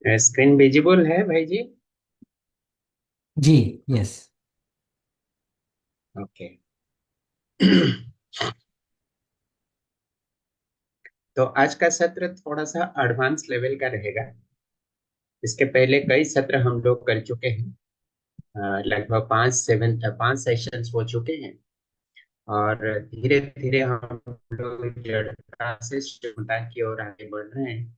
Screen visible है भाई जी। जी। यस। ओके। तो आज का सत्र थोड़ा सा एडवांस लेवल का रहेगा। इसके पहले कई सत्र हम लोग कर चुके हैं। लगभग पांच सेशंस हो चुके हैं। और धीरे धीरे हम लोग जड़ता से शुद्धता की ओर आगे बढ़ रहे हैं।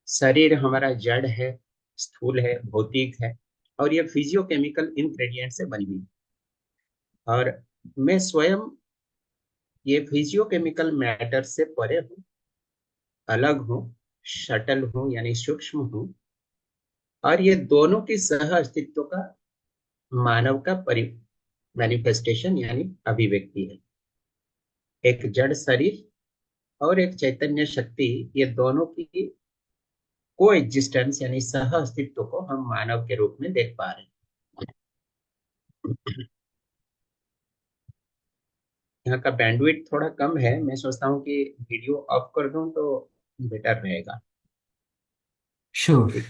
शरीर हमारा जड़ है, स्थूल है, भौतिक है। और ये फिजियोकेमिकल इंग्रेडिएंट से बनी हुई है। और मैं स्वयं ये फिजियोकेमिकल मैटर से परे हूँ, अलग हूँ, शटल हूँ यानी सूक्ष्म हूँ। और ये दोनों की सह अस्तित्व का मानव का परि मैनिफेस्टेशन यानी अभिव्यक्ति है। एक जड़ शरीर और एक चैतन्य शक्ति, ये दोनों की को एग्जिस्टेंस यानी सह अस्तित्व को हम मानव के रूप में देख पा रहे हैं। यहाँ का बैंडविड्थ थोड़ा कम है, मैं सोचता हूँ कि वीडियो ऑफ कर दूं तो बेटर रहेगा। श्योर। ठीक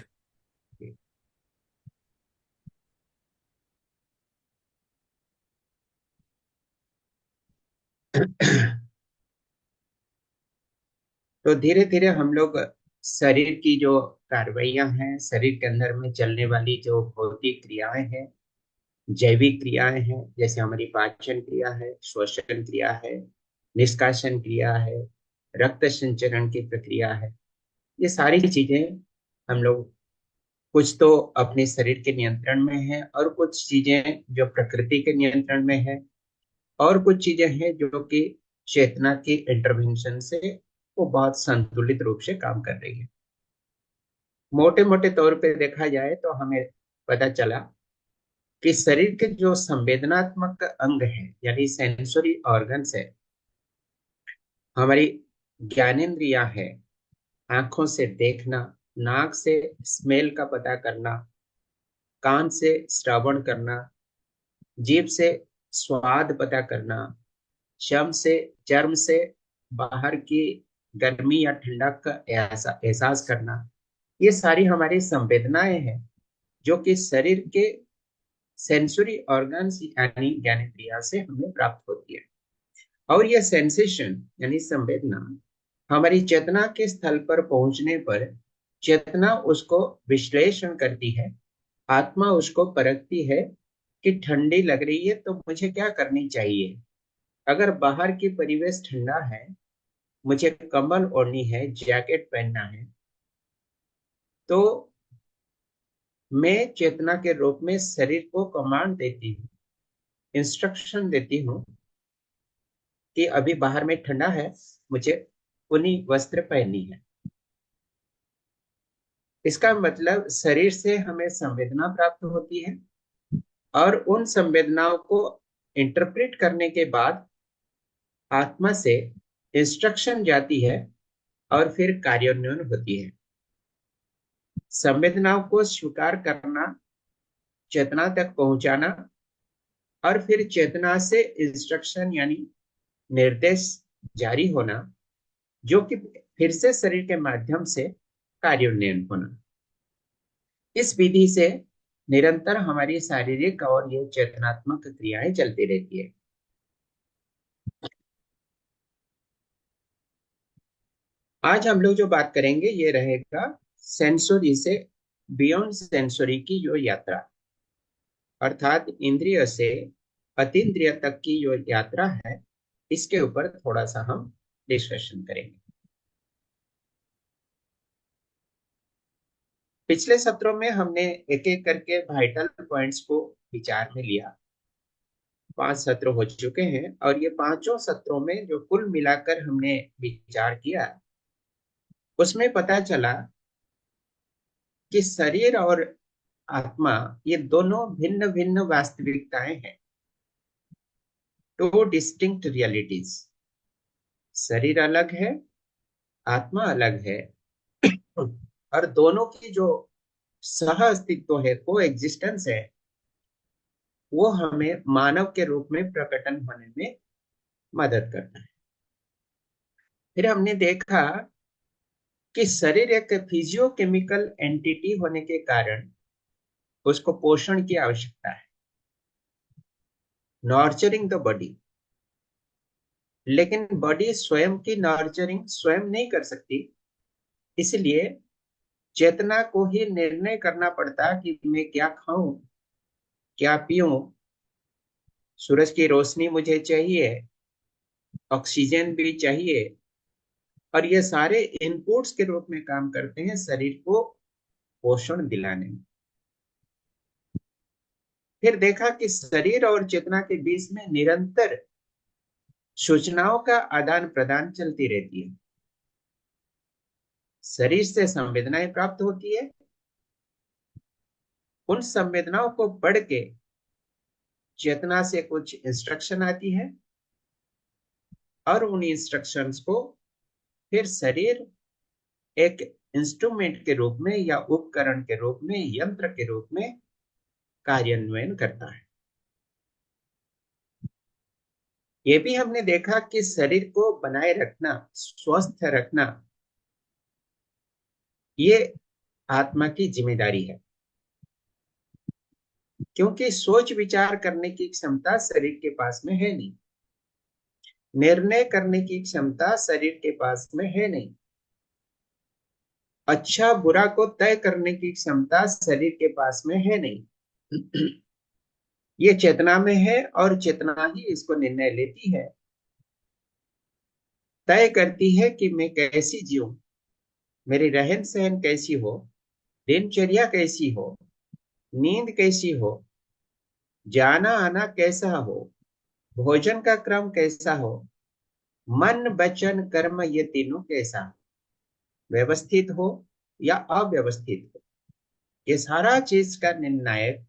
ठीक। तो धीरे धीरे हम लोग शरीर की जो कार्रवाइयां हैं, शरीर के अंदर में चलने वाली जो भौतिक क्रियाएं हैं, जैविक क्रियाएं हैं, जैसे हमारी पाचन क्रिया है, श्वसन क्रिया है, निष्कासन क्रिया है, रक्त संचरण की प्रक्रिया है, ये सारी चीजें हम लोग कुछ तो अपने शरीर के नियंत्रण में है और कुछ चीजें जो प्रकृति के नियंत्रण में है और कुछ चीजें हैं जो कि चेतना की इंटरवेंशन से वो बहुत संतुलित रूप से काम कर रही है। मोटे मोटे तौर पे देखा जाए तो हमें पता चला कि शरीर के जो संवेदनात्मक अंग है यानी सेंसरी ऑर्गन्स है, हमारी ज्ञानेंद्रिया है, आंखों से देखना, नाक से स्मेल का पता करना, कान से श्रवण करना, जीभ से स्वाद पता करना, चर्म से बाहर की गर्मी या ठंडक का एहसास करना, ये सारी हमारी संवेदनाएं हैं जो कि शरीर के सेंसरी ऑर्गन्स यानी ज्ञानेंद्रिया से हमें प्राप्त होती है। और यह सेंसेशन यानी संवेदना हमारी चेतना के स्थल पर पहुंचने पर चेतना उसको विश्लेषण करती है। आत्मा उसको परखती है कि ठंडी लग रही है तो मुझे क्या करनी चाहिए। अगर बाहर की परिवेश ठंडा है, मुझे कंबल ओढ़नी है, जैकेट पहनना है, तो मैं चेतना के रूप में शरीर को कमांड देती हूँ, इंस्ट्रक्शन देती हूँ कि अभी बाहर में ठंडा है, मुझे ऊनी वस्त्र पहननी है। इसका मतलब शरीर से हमें संवेदना प्राप्त होती है और उन संवेदनाओं को इंटरप्रेट करने के बाद आत्मा से इंस्ट्रक्शन जाती है और फिर कार्यान्वयन होती है। संवेदनाओं को स्वीकार करना, चेतना तक पहुंचाना और फिर चेतना से इंस्ट्रक्शन यानी निर्देश जारी होना, जो कि फिर से शरीर के माध्यम से कार्यान्वयन होना। इस विधि से निरंतर हमारी शारीरिक और ये चेतनात्मक क्रियाएं चलती रहती है। आज हम लोग जो बात करेंगे ये रहेगा सेंसोरी से बियॉन्ड सेंसोरी की जो यात्रा, अर्थात इंद्रिय से अतीन्द्रिय तक की जो यात्रा है, इसके ऊपर थोड़ा सा हम डिस्कशन करेंगे। पिछले सत्रों में हमने एक एक करके वाइटल पॉइंट्स को विचार में लिया। 5 सत्र हो चुके हैं और ये पांचों सत्रों में जो कुल मिलाकर हमने विचार किया, उसमें पता चला कि शरीर और आत्मा ये दोनों भिन्न भिन्न वास्तविकताएं हैं, टू डिस्टिंक्ट रियलिटीज। शरीर अलग है, आत्मा अलग है, और दोनों की जो सह अस्तित्व है, को एग्जिस्टेंस है, वो हमें मानव के रूप में प्रकटन होने में मदद करता है। फिर हमने देखा कि शरीर एक फिजियोकेमिकल एंटिटी होने के कारण उसको पोषण की आवश्यकता है, नॉर्चरिंग द बॉडी। लेकिन बॉडी स्वयं की नॉर्चरिंग स्वयं नहीं कर सकती, इसलिए चेतना को ही निर्णय करना पड़ता कि मैं क्या खाऊं, क्या पीऊं। सूरज की रोशनी मुझे चाहिए, ऑक्सीजन भी चाहिए, और ये सारे इनपुट्स के रूप में काम करते हैं शरीर को पोषण दिलाने में। फिर देखा कि शरीर और चेतना के बीच में निरंतर सूचनाओं का आदान प्रदान चलती रहती है। शरीर से संवेदनाएं प्राप्त होती है, उन संवेदनाओं को पढ़ के चेतना से कुछ इंस्ट्रक्शन आती है, और उन इंस्ट्रक्शंस को फिर शरीर एक इंस्ट्रूमेंट के रूप में या उपकरण के रूप में, यंत्र के रूप में कार्यान्वयन करता है। ये भी हमने देखा कि शरीर को बनाए रखना, स्वस्थ रखना, ये आत्मा की जिम्मेदारी है, क्योंकि सोच विचार करने की क्षमता शरीर के पास में है नहीं, निर्णय करने की क्षमता शरीर के पास में है नहीं, अच्छा बुरा को तय करने की क्षमता शरीर के पास में है नहीं। ये चेतना में है, और चेतना ही इसको निर्णय लेती है, तय करती है कि मैं कैसी जीऊं, मेरी रहन सहन कैसी हो, दिनचर्या कैसी हो, नींद कैसी हो, जाना आना कैसा हो, भोजन का क्रम कैसा हो, मन वचन कर्म ये तीनों कैसा हो, व्यवस्थित हो या अव्यवस्थित हो। ये सारा चीज का निर्णायक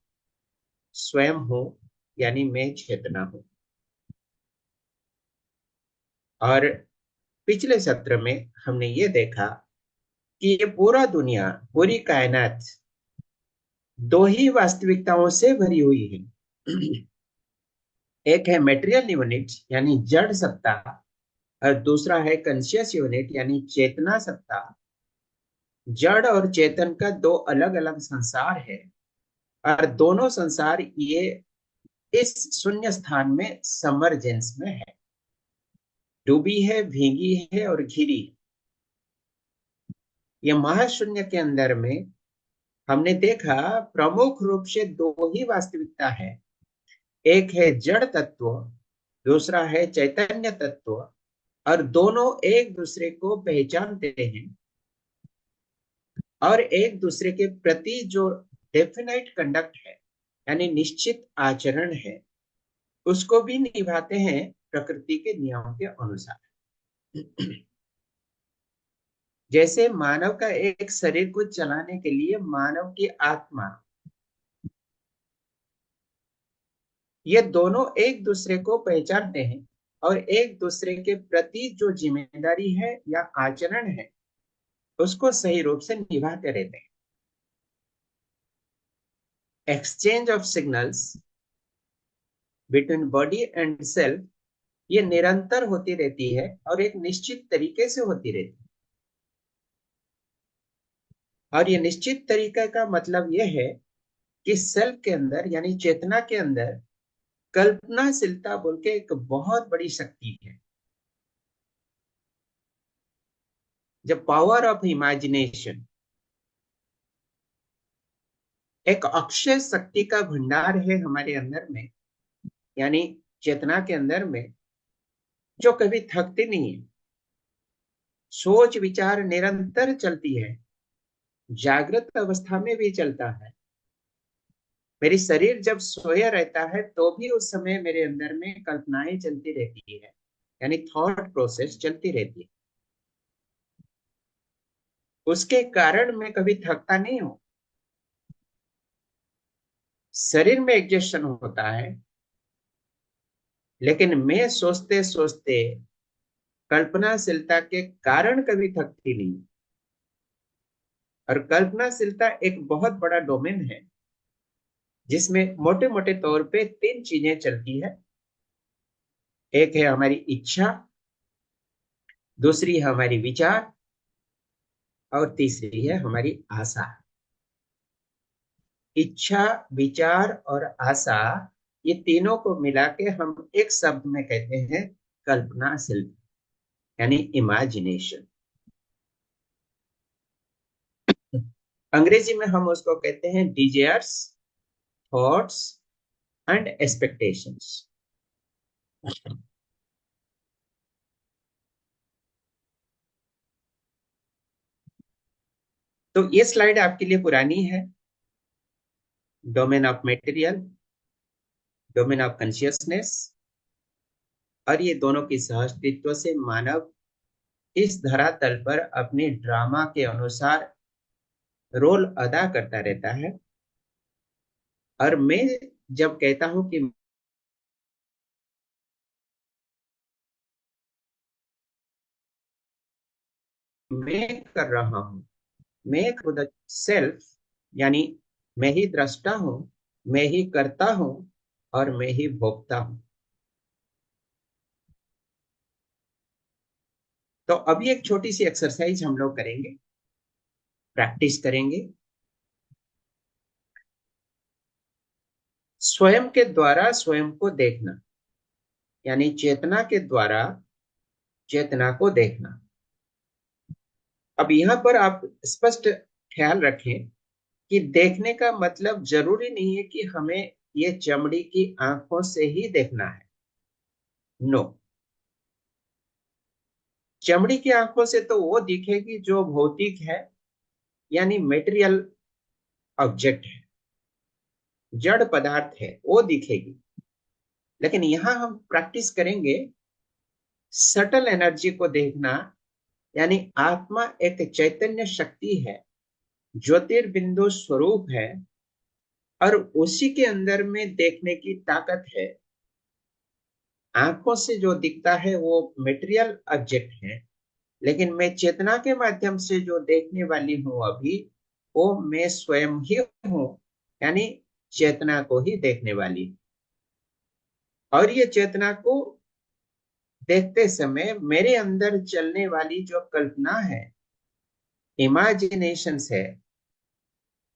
स्वयं हो, यानी मैं चेतना हूं। और पिछले सत्र में हमने ये देखा कि ये पूरा दुनिया, पूरी कायनात दो ही वास्तविकताओं से भरी हुई है। एक है मेटेरियल यूनिट यानी जड़ सत्ता, और दूसरा है कॉन्शियस यूनिट यानी चेतना सत्ता। जड़ और चेतन का दो अलग अलग संसार है, और दोनों संसार ये इस शून्य स्थान में समरजेंस में है, डूबी है, भीगी है और घिरी है। ये महाशून्य के अंदर में हमने देखा प्रमुख रूप से दो ही वास्तविकता है। एक है जड़ तत्व, दूसरा है चैतन्य तत्व, और दोनों एक दूसरे को पहचानते हैं, और एक दूसरे के प्रति जो डेफिनेट कंडक्ट है, यानी निश्चित आचरण है, उसको भी निभाते हैं प्रकृति के नियमों के अनुसार। जैसे मानव का एक शरीर को चलाने के लिए मानव की आत्मा, ये दोनों एक दूसरे को पहचानते हैं, और एक दूसरे के प्रति जो जिम्मेदारी है या आचरण है, उसको सही रूप से निभाते रहते हैं। Exchange of signals between body and self ये निरंतर होती रहती है, और एक निश्चित तरीके से होती रहती है। और ये निश्चित तरीके का मतलब यह है कि सेल्फ के अंदर यानी चेतना के अंदर कल्पनाशीलता बोल के एक बहुत बड़ी शक्ति है। जब पावर ऑफ इमेजिनेशन, एक अक्षय शक्ति का भंडार है हमारे अंदर में, यानी चेतना के अंदर में, जो कभी थकती नहीं है, सोच विचार निरंतर चलती है, जागृत अवस्था में भी चलता है। मेरी शरीर जब सोया रहता है तो भी उस समय मेरे अंदर में कल्पनाएं चलती रहती है, यानी थॉट प्रोसेस चलती रहती है। उसके कारण मैं कभी थकता नहीं हूं। शरीर में एग्जॉस्शन होता है, लेकिन मैं सोचते सोचते कल्पनाशीलता के कारण कभी थकती नहीं। और कल्पनाशीलता एक बहुत बड़ा डोमेन है, जिसमें मोटे मोटे तौर पे तीन चीजें चलती है। एक है हमारी इच्छा, दूसरी है हमारी विचार, और तीसरी है हमारी आशा। इच्छा, विचार और आशा, ये तीनों को मिला के हम एक शब्द में कहते हैं कल्पनाशील, यानी इमेजिनेशन। अंग्रेजी में हम उसको कहते हैं डिजायर्स, थॉट्स एंड एक्सपेक्टेशंस। तो ये स्लाइड आपके लिए पुरानी है। Domain of material, domain of consciousness, और ये दोनों की सहअस्तित्व से मानव इस धरातल पर अपने ड्रामा के अनुसार रोल अदा करता रहता है। और मैं जब कहता हूं कि मैं कर रहा हूं, मैं खुद सेल्फ, यानी मैं ही दृष्टा हूं, मैं ही करता हूं और मैं ही भोगता हूं। तो अभी एक छोटी सी एक्सरसाइज हम लोग करेंगे, प्रैक्टिस करेंगे। स्वयं के द्वारा स्वयं को देखना, यानी चेतना के द्वारा चेतना को देखना। अब यहाँ पर आप स्पष्ट ख्याल रखें कि देखने का मतलब जरूरी नहीं है कि हमें ये चमड़ी की आंखों से ही देखना है। नो, चमड़ी की आंखों से तो वो दिखेगी जो भौतिक है, यानी मेटेरियल ऑब्जेक्ट है, जड़ पदार्थ है, वो दिखेगी। लेकिन यहां हम प्रैक्टिस करेंगे सटल एनर्जी को देखना, यानी आत्मा एक चैतन्य शक्ति है, ज्योतिर्बिंदु स्वरूप है, और उसी के अंदर में देखने की ताकत है। आंखों से जो दिखता है वो मटेरियल ऑब्जेक्ट है, लेकिन मैं चेतना के माध्यम से जो देखने वाली हूं अभी, वो मैं स्वयं ही हूं, यानी चेतना को ही देखने वाली। और ये चेतना को देखते समय मेरे अंदर चलने वाली जो कल्पना है, इमेजिनेशंस है,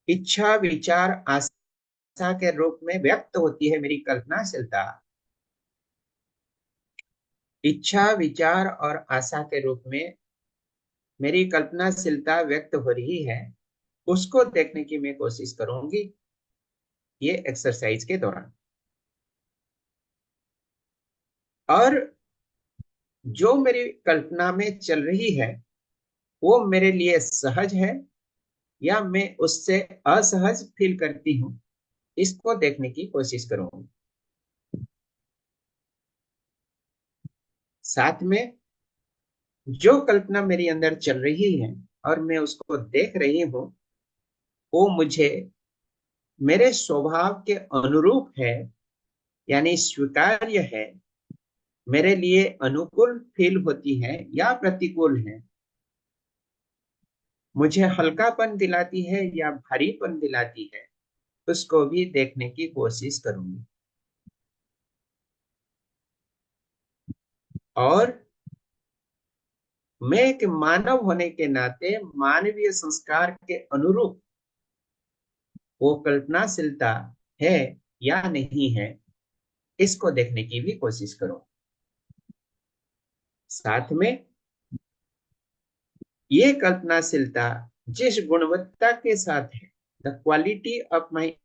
इच्छा, विचार, आशा के रूप में व्यक्त होती है मेरी कल्पनाशीलता। इच्छा, विचार और आशा के रूप में मेरी कल्पनाशीलता व्यक्त हो रही है, उसको देखने की मैं कोशिश करूंगी ये एक्सरसाइज के दौरान। और जो मेरी कल्पना में चल रही है वो मेरे लिए सहज है या मैं उससे असहज फील करती हूँ, इसको देखने की कोशिश करूंगी। साथ में जो कल्पना मेरी अंदर चल रही है और मैं उसको देख रही हूँ, वो मुझे मेरे स्वभाव के अनुरूप है, यानी स्वीकार्य है, मेरे लिए अनुकूल फील होती है या प्रतिकूल है, मुझे हल्कापन दिलाती है या भारीपन दिलाती है, उसको भी देखने की कोशिश करूंगी। और मैं एक मानव होने के नाते मानवीय संस्कार के अनुरूप वो कल्पनाशीलता है या नहीं है, इसको देखने की भी कोशिश करूं। साथ में ये कल्पनाशीलता जिस गुणवत्ता के साथ है, द क्वालिटी ऑफ माई,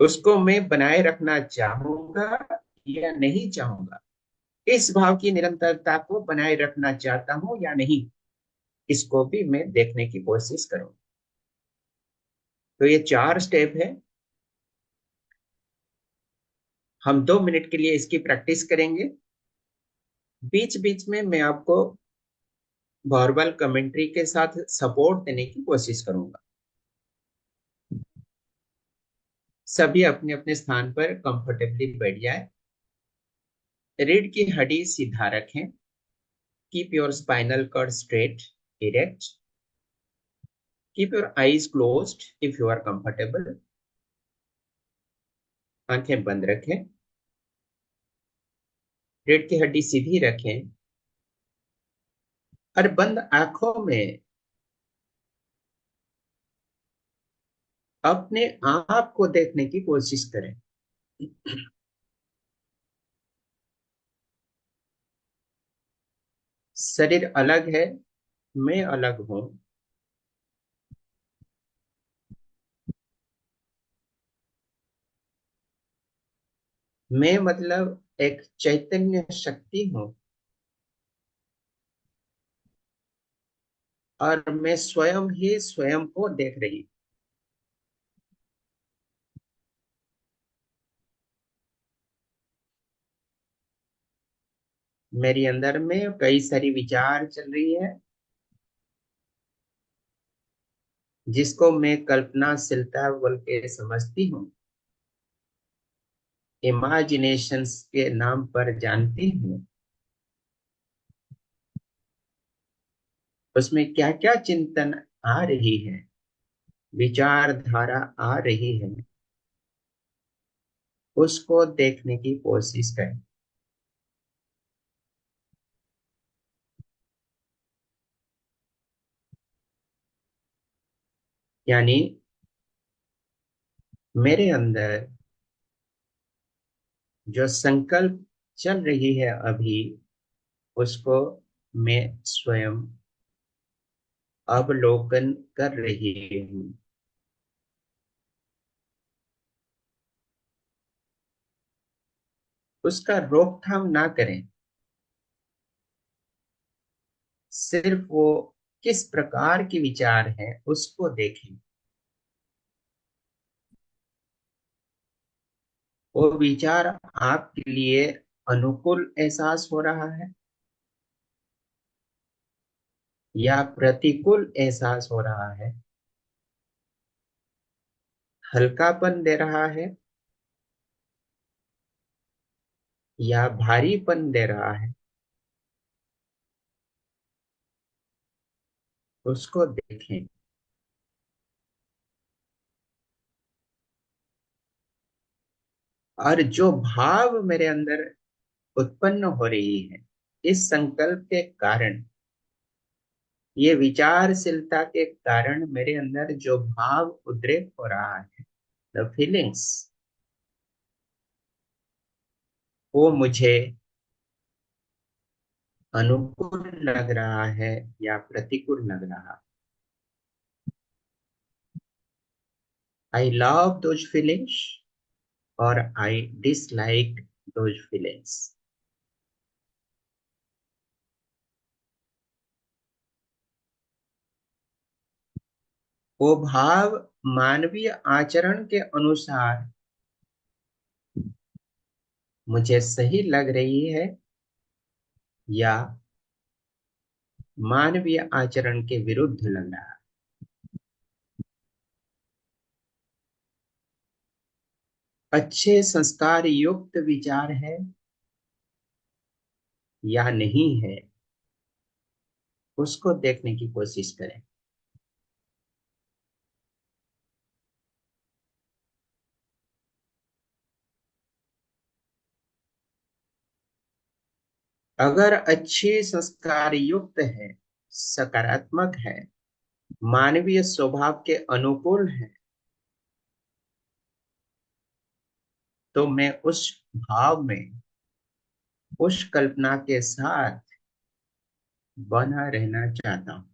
उसको मैं बनाए रखना चाहूंगा या नहीं चाहूंगा, इस भाव की निरंतरता को बनाए रखना चाहता हूं या नहीं, इसको भी मैं देखने की कोशिश करूं। तो ये 4 स्टेप है। हम 2 मिनट के लिए इसकी प्रैक्टिस करेंगे। बीच बीच में मैं आपको वर्बल कमेंट्री के साथ सपोर्ट देने की कोशिश करूंगा। सभी अपने अपने स्थान पर कंफर्टेबली बैठ जाए। रीढ़ की हड्डी सीधा रखें। Keep your spinal cord straight, erect. Keep your eyes closed if you are comfortable. आंखें बंद रखें। रीढ़ की हड्डी सीधी रखें। और बंद आंखों में अपने आप को देखने की कोशिश करें। शरीर अलग है, मैं अलग हूं। मैं मतलब एक चैतन्य शक्ति हूं, और मैं स्वयं ही स्वयं को देख रही। मेरी अंदर में कई सारी विचार चल रही है, जिसको मैं कल्पनाशीलता बोल के समझती हूँ, इमेजिनेशंस के नाम पर जानती हूँ। उसमें क्या क्या चिंतन आ रही है, विचारधारा आ रही है, उसको देखने की कोशिश करें। यानी मेरे अंदर जो संकल्प चल रही है अभी, उसको मैं स्वयं अवलोकन कर रही हूँ। उसका रोकथाम ना करें, सिर्फ वो किस प्रकार के विचार हैं उसको देखें। वो विचार आपके लिए अनुकूल एहसास हो रहा है या प्रतिकूल एहसास हो रहा है, हल्कापन दे रहा है या भारीपन दे रहा है, उसको देखें। और जो भाव मेरे अंदर उत्पन्न हो रही है इस संकल्प के कारण, ये विचारशीलता के कारण मेरे अंदर जो भाव उद्रेक हो रहा है, द फीलिंग्स, वो मुझे अनुकूल लग रहा है या प्रतिकूल लग रहा। आई लव दोज फीलिंग्स और आई डिसलाइक दोज फीलिंग्स। वो भाव मानवीय आचरण के अनुसार मुझे सही लग रही है या मानवीय आचरण के विरुद्ध लग रहा है। अच्छे संस्कार युक्त विचार है या नहीं है, उसको देखने की कोशिश करें। अगर अच्छे संस्कार युक्त है, सकारात्मक है, मानवीय स्वभाव के अनुकूल है, तो मैं उस भाव में, उस कल्पना के साथ बना रहना चाहता हूं।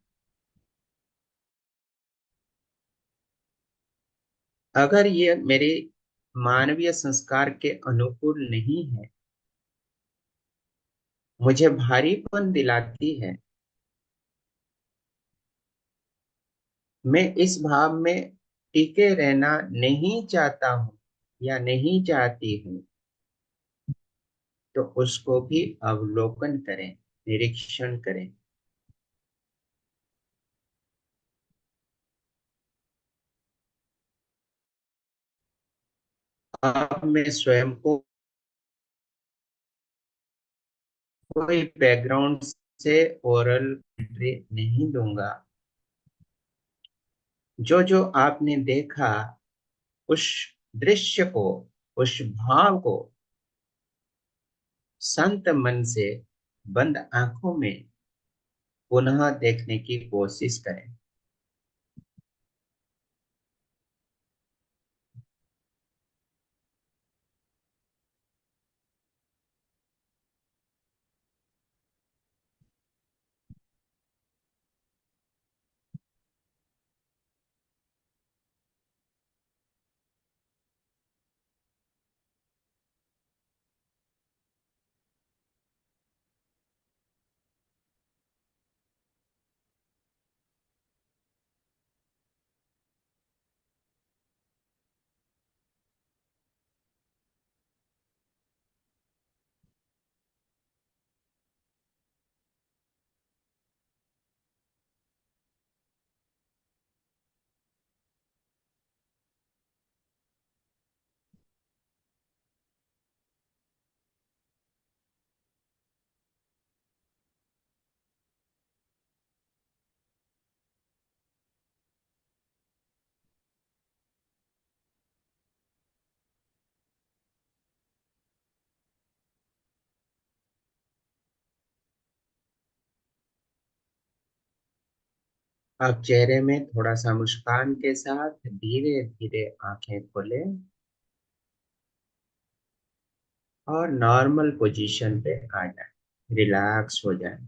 अगर ये मेरे मानवीय संस्कार के अनुकूल नहीं है, मुझे भारीपन दिलाती है, मैं इस भाव में टिके रहना नहीं चाहता हूं या नहीं चाहती हूं, तो उसको भी अवलोकन करें, निरीक्षण करें। अब मैं स्वयं को कोई बैकग्राउंड से ओरल नहीं दूंगा। जो जो आपने देखा, उस दृश्य को, उस भाव को शांत मन से, बंद आंखों में पुनः देखने की कोशिश करें। आप चेहरे में थोड़ा सा मुस्कान के साथ धीरे धीरे आंखें खोलें और नॉर्मल पोजीशन पे आ जाए, रिलैक्स हो जाए।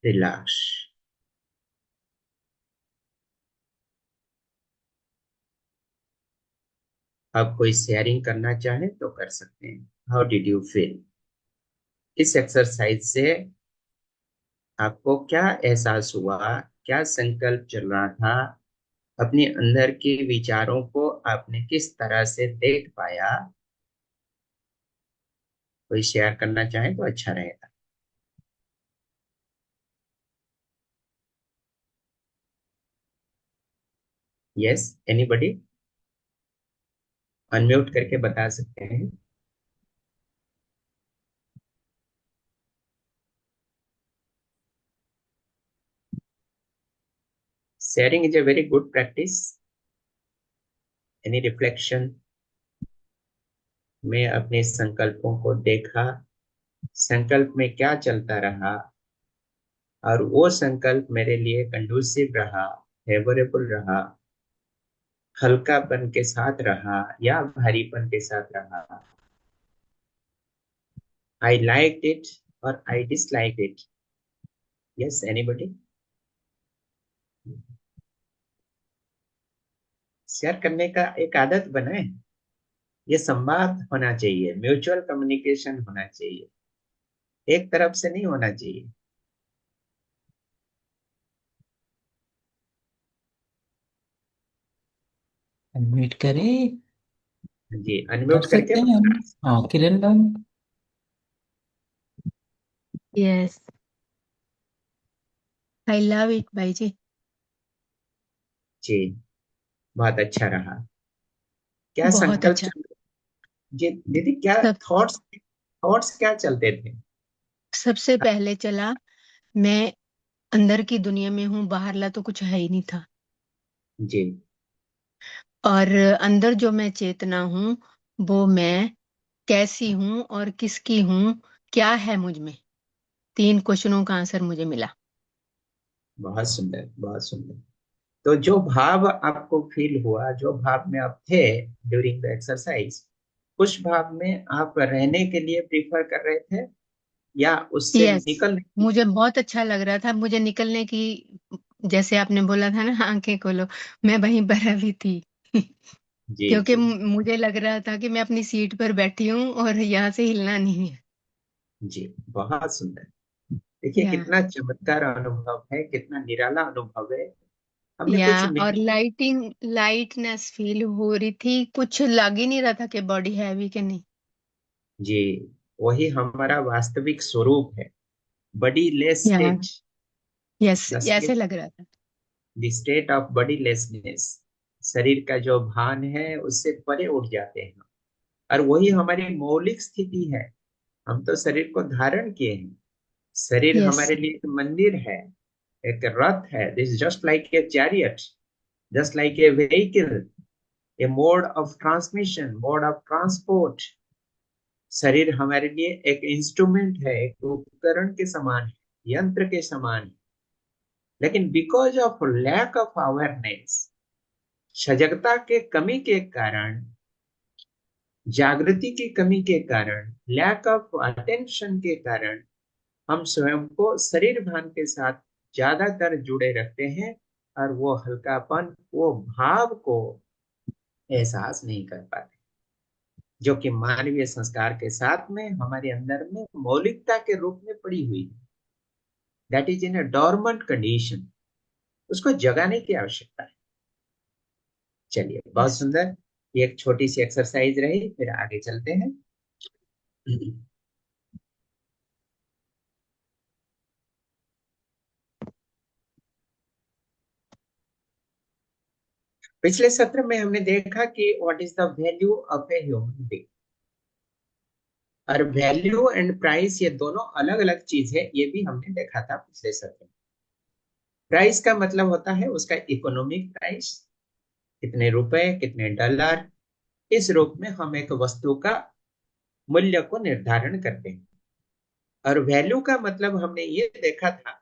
रिलैक्स। आप कोई शेयरिंग करना चाहें तो कर सकते हैं। How did you feel? इस एक्सरसाइज से आपको क्या एहसास हुआ? क्या संकल्प चल रहा था? अपने अंदर के विचारों को आपने किस तरह से देख पाया? कोई शेयर करना चाहे तो अच्छा रहेगा। Yes, anybody? अनम्यूट करके बता सकते हैं। Sharing is a very good practice. Any reflection? मैं अपने संकल्पों को देखा, संकल्प में क्या चलता रहा और वो संकल्प मेरे लिए कंडूसिव रहा, फेवरेबल रहा, हल्कापन के साथ रहा या भारीपन के साथ रहा। आई लाइक इट और I dislike it. Yes, anybody? Share करने का एक आदत बनाए। ये संवाद होना चाहिए, म्यूचुअल कम्युनिकेशन होना चाहिए, एक तरफ से नहीं होना चाहिए। अनम्यूट करें। जी, कर अनम्यूट करके सकते हैं हम। बता। हाँ, Kiran ma'am. Yes, I love it भाई जी। जी, बहुत अच्छा रहा। क्या बहुत संकल्प अच्छा। चल? जी दीदी, क्या सब थॉट्स थॉट्स क्या चलते थे? सबसे पहले चला, मैं अंदर की दुनिया में हूँ, बाहरला तो कुछ है ही नहीं था। जी। और अंदर जो मैं चेतना हूँ, वो मैं कैसी हूँ और किसकी हूँ, क्या है मुझ में। 3 क्वेश्चनों का आंसर मुझे मिला। बहुत सुंदर, बहुत सुंदर। तो जो भाव आपको फील हुआ, जो भाव में आप थे ड्यूरिंग द एक्सरसाइज, उस भाव में आप रहने के लिए प्रीफर कर रहे थे या उससे यस, निकलने की? मुझे बहुत अच्छा लग रहा था, मुझे निकलने की। जैसे आपने बोला था ना, आंखें खोलो, मैं वहीं पर अभी थी। जी क्योंकि जी मुझे लग रहा था कि मैं अपनी सीट पर बैठी हूँ और यहाँ से हिलना नहीं है। जी, बहुत सुंदर। देखिए या कितना चमत्कार अनुभव है, कितना निराला अनुभव है। हमने या कुछ और मिनट। लाइटनेस फील हो रही थी, कुछ लग ही नहीं रहा था कि बॉडी हैवी के नहीं। जी, वही हमारा वास्तविक स्वरूप है। बॉडी लेस या स्टेट। यस, द ऐसे स्टेट लग रहा था। The state of bodilessness. शरीर का जो भान है उससे परे उठ जाते हैं। और वही हमारी मौलिक स्थिति है। हम तो शरीर को धारण किए हैं। शरीर यस हमारे लिए एक मंदिर है, एक रथ है। This just like a chariot, just like a vehicle, a mode of transmission, mode of transport. शरीर हमारे लिए एक इंस्ट्रूमेंट है, एक उपकरण के समान है, यंत्र के समान है। लेकिन because of lack of awareness, सजगता के कमी के कारण, जागृति की कमी के कारण, लैक ऑफ अटेंशन के कारण हम स्वयं को शरीर भान के साथ ज्यादातर जुड़े रखते हैं, और वो हल्कापन, वो भाव को एहसास नहीं कर पाते, जो कि मानवीय संस्कार के साथ में हमारे अंदर में मौलिकता के रूप में पड़ी हुई है। That is in a dormant condition. उसको जगाने की आवश्यकता है। चलिए, बहुत यस। सुंदर। ये एक छोटी सी एक्सरसाइज रही, फिर आगे चलते हैं। पिछले सत्र में हमने देखा कि what is the value of a human being. और वैल्यू एंड प्राइस, ये दोनों अलग अलग चीज है, ये भी हमने देखा था पिछले सत्र में। प्राइस का मतलब होता है उसका इकोनॉमिक प्राइस, कितने रुपए, कितने डॉलर, इस रूप में हम एक वस्तु का मूल्य को निर्धारण करते हैं। और वैल्यू का मतलब हमने ये देखा था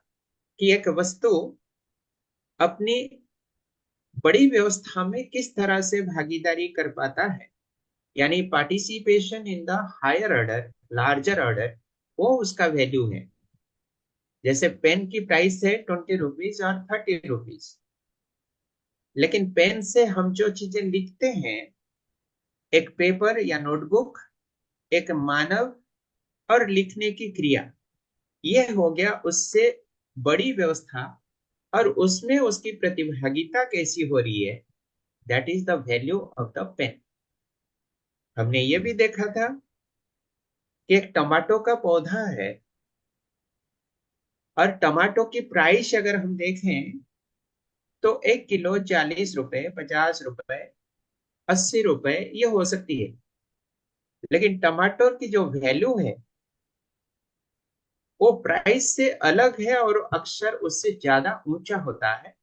कि एक वस्तु अपनी बड़ी व्यवस्था में किस तरह से भागीदारी कर पाता है, यानी participation in the higher order, larger order, वो उसका वैल्यू है। जैसे पेन की प्राइस है 20 रुपीज और 30 रुपीज, लेकिन पेन से हम जो चीजें लिखते हैं, एक पेपर या नोटबुक, एक मानव और लिखने की क्रिया, ये हो गया उससे बड़ी व्यवस्था, और उसमें उसकी प्रतिभागिता कैसी हो रही है। That is the value of the pain. हमने ये भी देखा था कि एक टमाटो का पौधा है, और टमाटो की प्राइस अगर हम देखें तो 1 किलो 40 रुपए, 50 रुपए, 80 रुपए ये हो सकती है। लेकिन टमाटर की जो वैल्यू है वो प्राइस से अलग है, और अक्सर उससे ज्यादा ऊंचा होता है।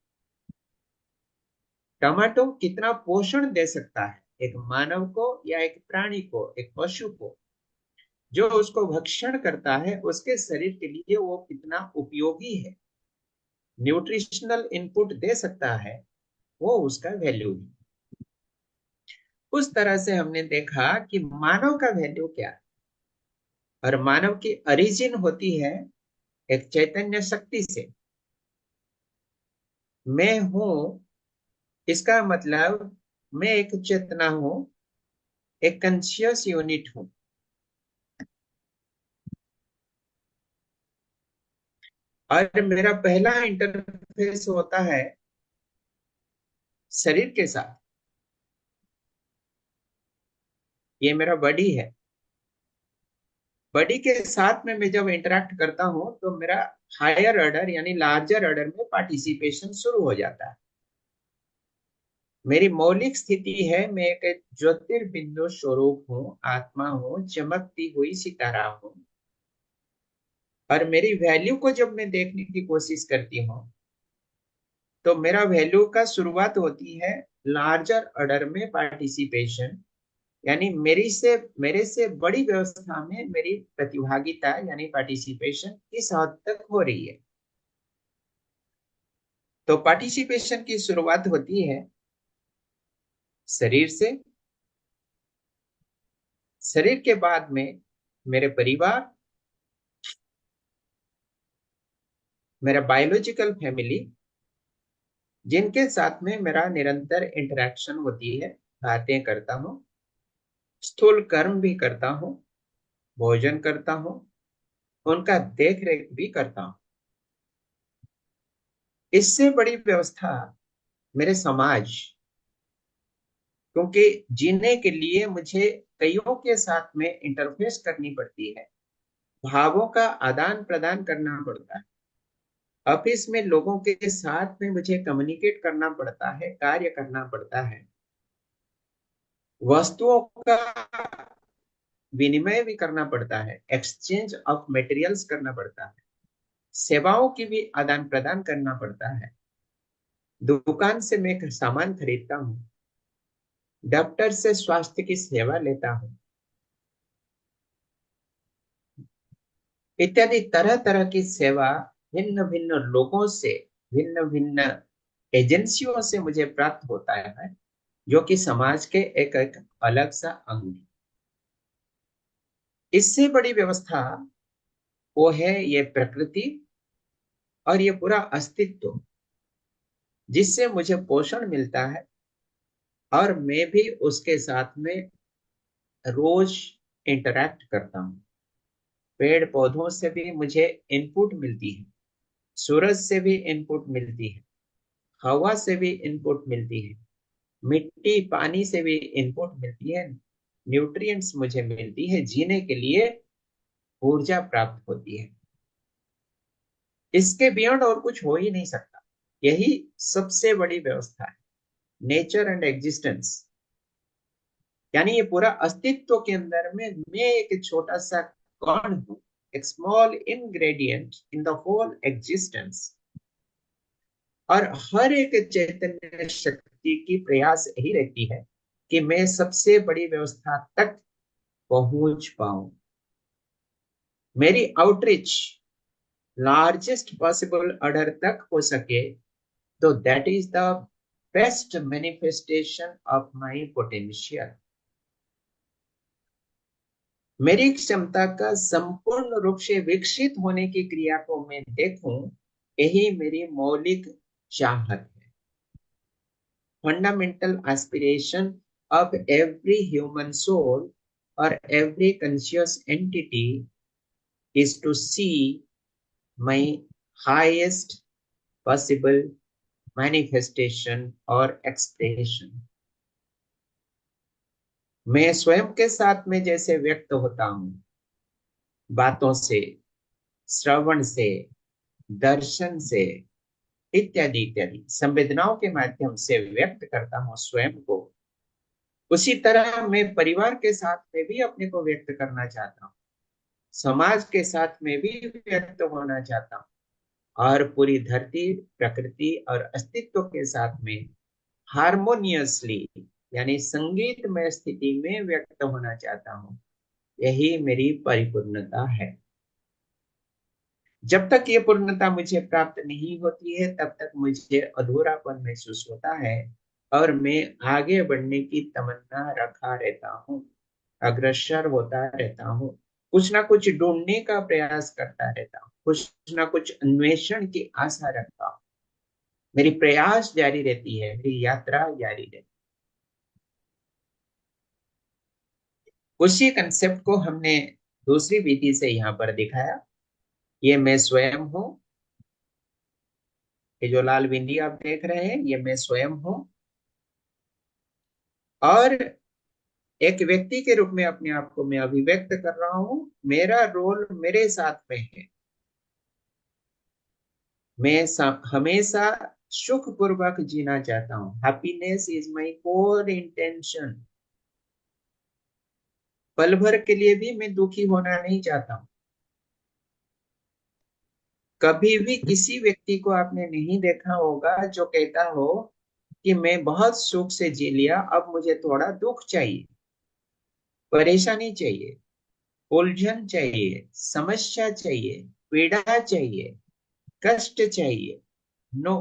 टमाटो कितना पोषण दे सकता है एक मानव को, या एक प्राणी को, एक पशु को, जो उसको भक्षण करता है, उसके शरीर के लिए वो कितना उपयोगी है, न्यूट्रिशनल इनपुट दे सकता है, वो उसका वैल्यू है। उस तरह से हमने देखा कि मानव का वैल्यू क्या है। और मानव की ओरिजिन होती है एक चैतन्य शक्ति से। मैं हूं, इसका मतलब मैं एक चेतना हूं, एक कॉन्शियस यूनिट हूं। और मेरा पहला इंटरफेस होता है शरीर के साथ। ये मेरा बॉडी है। बॉडी के साथ में मैं जब इंटरेक्ट करता हूं तो मेरा हायर ऑर्डर यानी लार्जर ऑर्डर में पार्टिसिपेशन शुरू हो जाता है। मेरी मौलिक स्थिति है, मैं एक ज्योतिर्बिंदु स्वरूप हूँ, आत्मा हूँ, चमकती हुई सितारा हूँ। और मेरी वैल्यू को जब मैं देखने की कोशिश करती हूँ तो मेरा वैल्यू का शुरुआत होती है लार्जर ऑर्डर में पार्टिसिपेशन, यानी मेरे से बड़ी व्यवस्था में मेरी प्रतिभागिता यानी पार्टिसिपेशन किस हद तक हो रही है। तो पार्टिसिपेशन की शुरुआत होती है शरीर से। शरीर के बाद में मेरे परिवार, मेरा बायोलॉजिकल फैमिली, जिनके साथ में मेरा निरंतर इंटरेक्शन होती है, बातें करता हूँ, स्थूल कर्म भी करता हूँ, भोजन करता हूँ, उनका देख रेख भी करता हूँ। इससे बड़ी व्यवस्था मेरे समाज, क्योंकि जीने के लिए मुझे कईयों के साथ में इंटरफेस करनी पड़ती है, भावों का आदान प्रदान करना पड़ता है। ऑफिस में लोगों के साथ में मुझे कम्युनिकेट करना पड़ता है, कार्य करना पड़ता है, वस्तुओं का विनिमय भी करना पड़ता है, एक्सचेंज ऑफ मटेरियल्स करना पड़ता है, सेवाओं की भी आदान प्रदान करना पड़ता है। दुकान से मैं सामान खरीदता हूँ, डॉक्टर से स्वास्थ्य की सेवा लेता हूँ, इत्यादि तरह तरह की सेवा भिन्न भिन्न लोगों से, भिन्न भिन्न एजेंसियों से मुझे प्राप्त होता है, जो कि समाज के एक एक अलग सा अंग है। इससे बड़ी व्यवस्था वो है ये प्रकृति और ये पूरा अस्तित्व, जिससे मुझे पोषण मिलता है और मैं भी उसके साथ में रोज इंटरैक्ट करता हूँ। पेड़ पौधों से भी मुझे इनपुट मिलती है, सूरज से भी इनपुट मिलती है, हवा से भी इनपुट मिलती है, मिट्टी पानी से भी इनपुट मिलती है, न्यूट्रिएंट्स मुझे मिलती है, जीने के लिए ऊर्जा प्राप्त होती है। इसके बियॉन्ड और कुछ हो ही नहीं सकता। यही सबसे बड़ी व्यवस्था है, नेचर एंड एग्जिस्टेंस। यानी ये पूरा अस्तित्व के अंदर में मैं एक छोटा सा कण हूं, एक small ingredient in the whole existence. और हर एक चैतन्य शक्ति की प्रयास यही रहती है कि मैं सबसे बड़ी व्यवस्था तक पहुंच पाऊं, मेरी आउटरीच लार्जेस्ट पॉसिबल ऑर्डर तक हो सके। तो that is the best manifestation of my potential. मेरी क्षमता का संपूर्ण रूप से विकसित होने की क्रिया को मैं देखूं, यही मेरी मौलिक चाहत है। Fundamental aspiration of every human soul और every conscious entity is to see my highest possible manifestation or expression। मैं स्वयं के साथ में जैसे व्यक्त होता हूं, बातों से, श्रवण से, दर्शन से, इत्यादि इत्यादि संवेदनाओं के माध्यम से व्यक्त करता हूं स्वयं को, उसी तरह मैं परिवार के साथ में भी अपने को व्यक्त करना चाहता हूँ, समाज के साथ में भी व्यक्त होना चाहता हूँ, और पूरी धरती, प्रकृति और अस्तित्व के साथ में हारमोनियसली, यानी संगीतमय स्थिति में व्यक्त होना चाहता हूं। यही मेरी परिपूर्णता है। जब तक ये पूर्णता मुझे प्राप्त नहीं होती है, तब तक मुझे अधूरापन महसूस होता है और मैं आगे बढ़ने की तमन्ना रखा रहता हूँ, अग्रसर होता रहता हूँ, कुछ ना कुछ ढूंढने का प्रयास करता रहता हूँ, कुछ ना कुछ अन्वेषण की आशा रखता हूँ। मेरी प्रयास जारी रहती है, मेरी यात्रा जारी रहती है। उसी कंसेप्ट को हमने दूसरी विधि से यहाँ पर दिखाया। ये मैं स्वयं हूँ, ये जो लाल बिंदी आप देख रहे हैं, ये मैं स्वयं हूँ, और एक व्यक्ति के रूप में अपने आप को मैं अभिव्यक्त कर रहा हूँ। मेरा रोल मेरे साथ में है। मैं हमेशा सुख पूर्वक जीना चाहता हूँ। Happiness is my core intention. पल भर के लिए भी मैं दुखी होना नहीं चाहता हूँ। कभी भी किसी व्यक्ति को आपने नहीं देखा होगा जो कहता हो कि मैं बहुत सुख से जी लिया, अब मुझे थोड़ा दुख चाहिए, परेशानी चाहिए, उलझन चाहिए, समस्या चाहिए, पीड़ा चाहिए, कष्ट चाहिए। नो,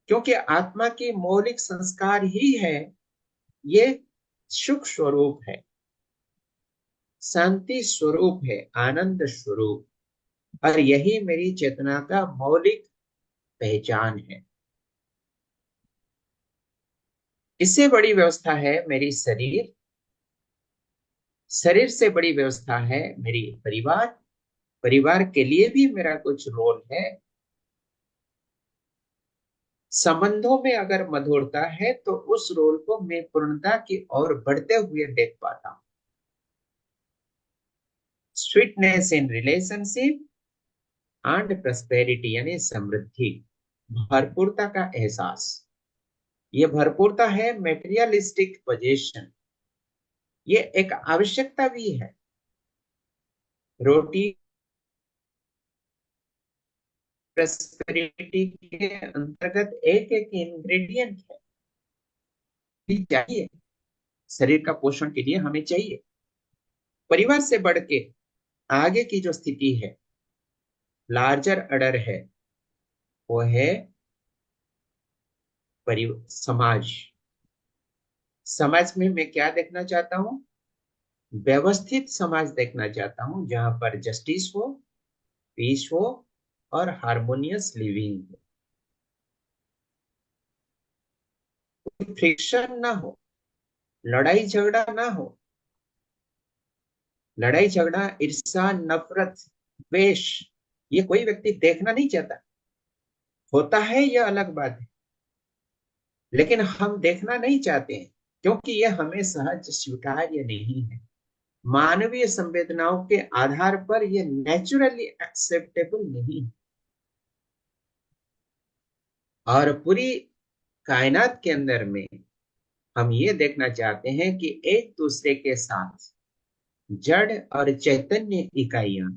क्योंकि आत्मा की मौलिक संस्कार ही है ये सुख स्वरूप है, शांति स्वरूप है, आनंद स्वरूप। और यही मेरी चेतना का मौलिक पहचान है। इससे बड़ी व्यवस्था है मेरी शरीर, शरीर से बड़ी व्यवस्था है मेरी परिवार, परिवार के लिए भी मेरा कुछ रोल है। संबंधों में अगर मधुरता है तो उस रोल को मैं पूर्णता की ओर बढ़ते हुए देख पाता हूं। Sweetness in relationship and prosperity, यानी समृद्धि, भरपूरता का एहसास। ये भरपूरता है मेटेरियलिस्टिक पोजीशन, ये एक आवश्यकता भी है। रोटी प्रॉस्पेरिटी के अंतर्गत एक एक इंग्रेडिएंट है, भी चाहिए। शरीर का पोषण के लिए हमें चाहिए। परिवार से बढ़ के आगे की जो स्थिति है, लार्जर ऑर्डर है, वो है समाज। समाज में मैं क्या देखना चाहता हूँ? व्यवस्थित समाज देखना चाहता हूँ, जहां पर जस्टिस हो, पीस हो और हार्मोनियस लिविंग हो, फ्रिक्शन ना हो, लड़ाई झगड़ा ना हो। लड़ाई झगड़ा, ईर्ष्या, नफरत, द्वेष, ये कोई व्यक्ति देखना नहीं चाहता। होता है यह अलग बात है, लेकिन हम देखना नहीं चाहते हैं, क्योंकि यह हमें सहज स्वीकार्य नहीं है। मानवीय संवेदनाओं के आधार पर यह नेचुरली एक्सेप्टेबल नहीं है। और पूरी कायनात के अंदर में हम ये देखना चाहते हैं कि एक दूसरे के साथ जड़ और चैतन्य इकाइयां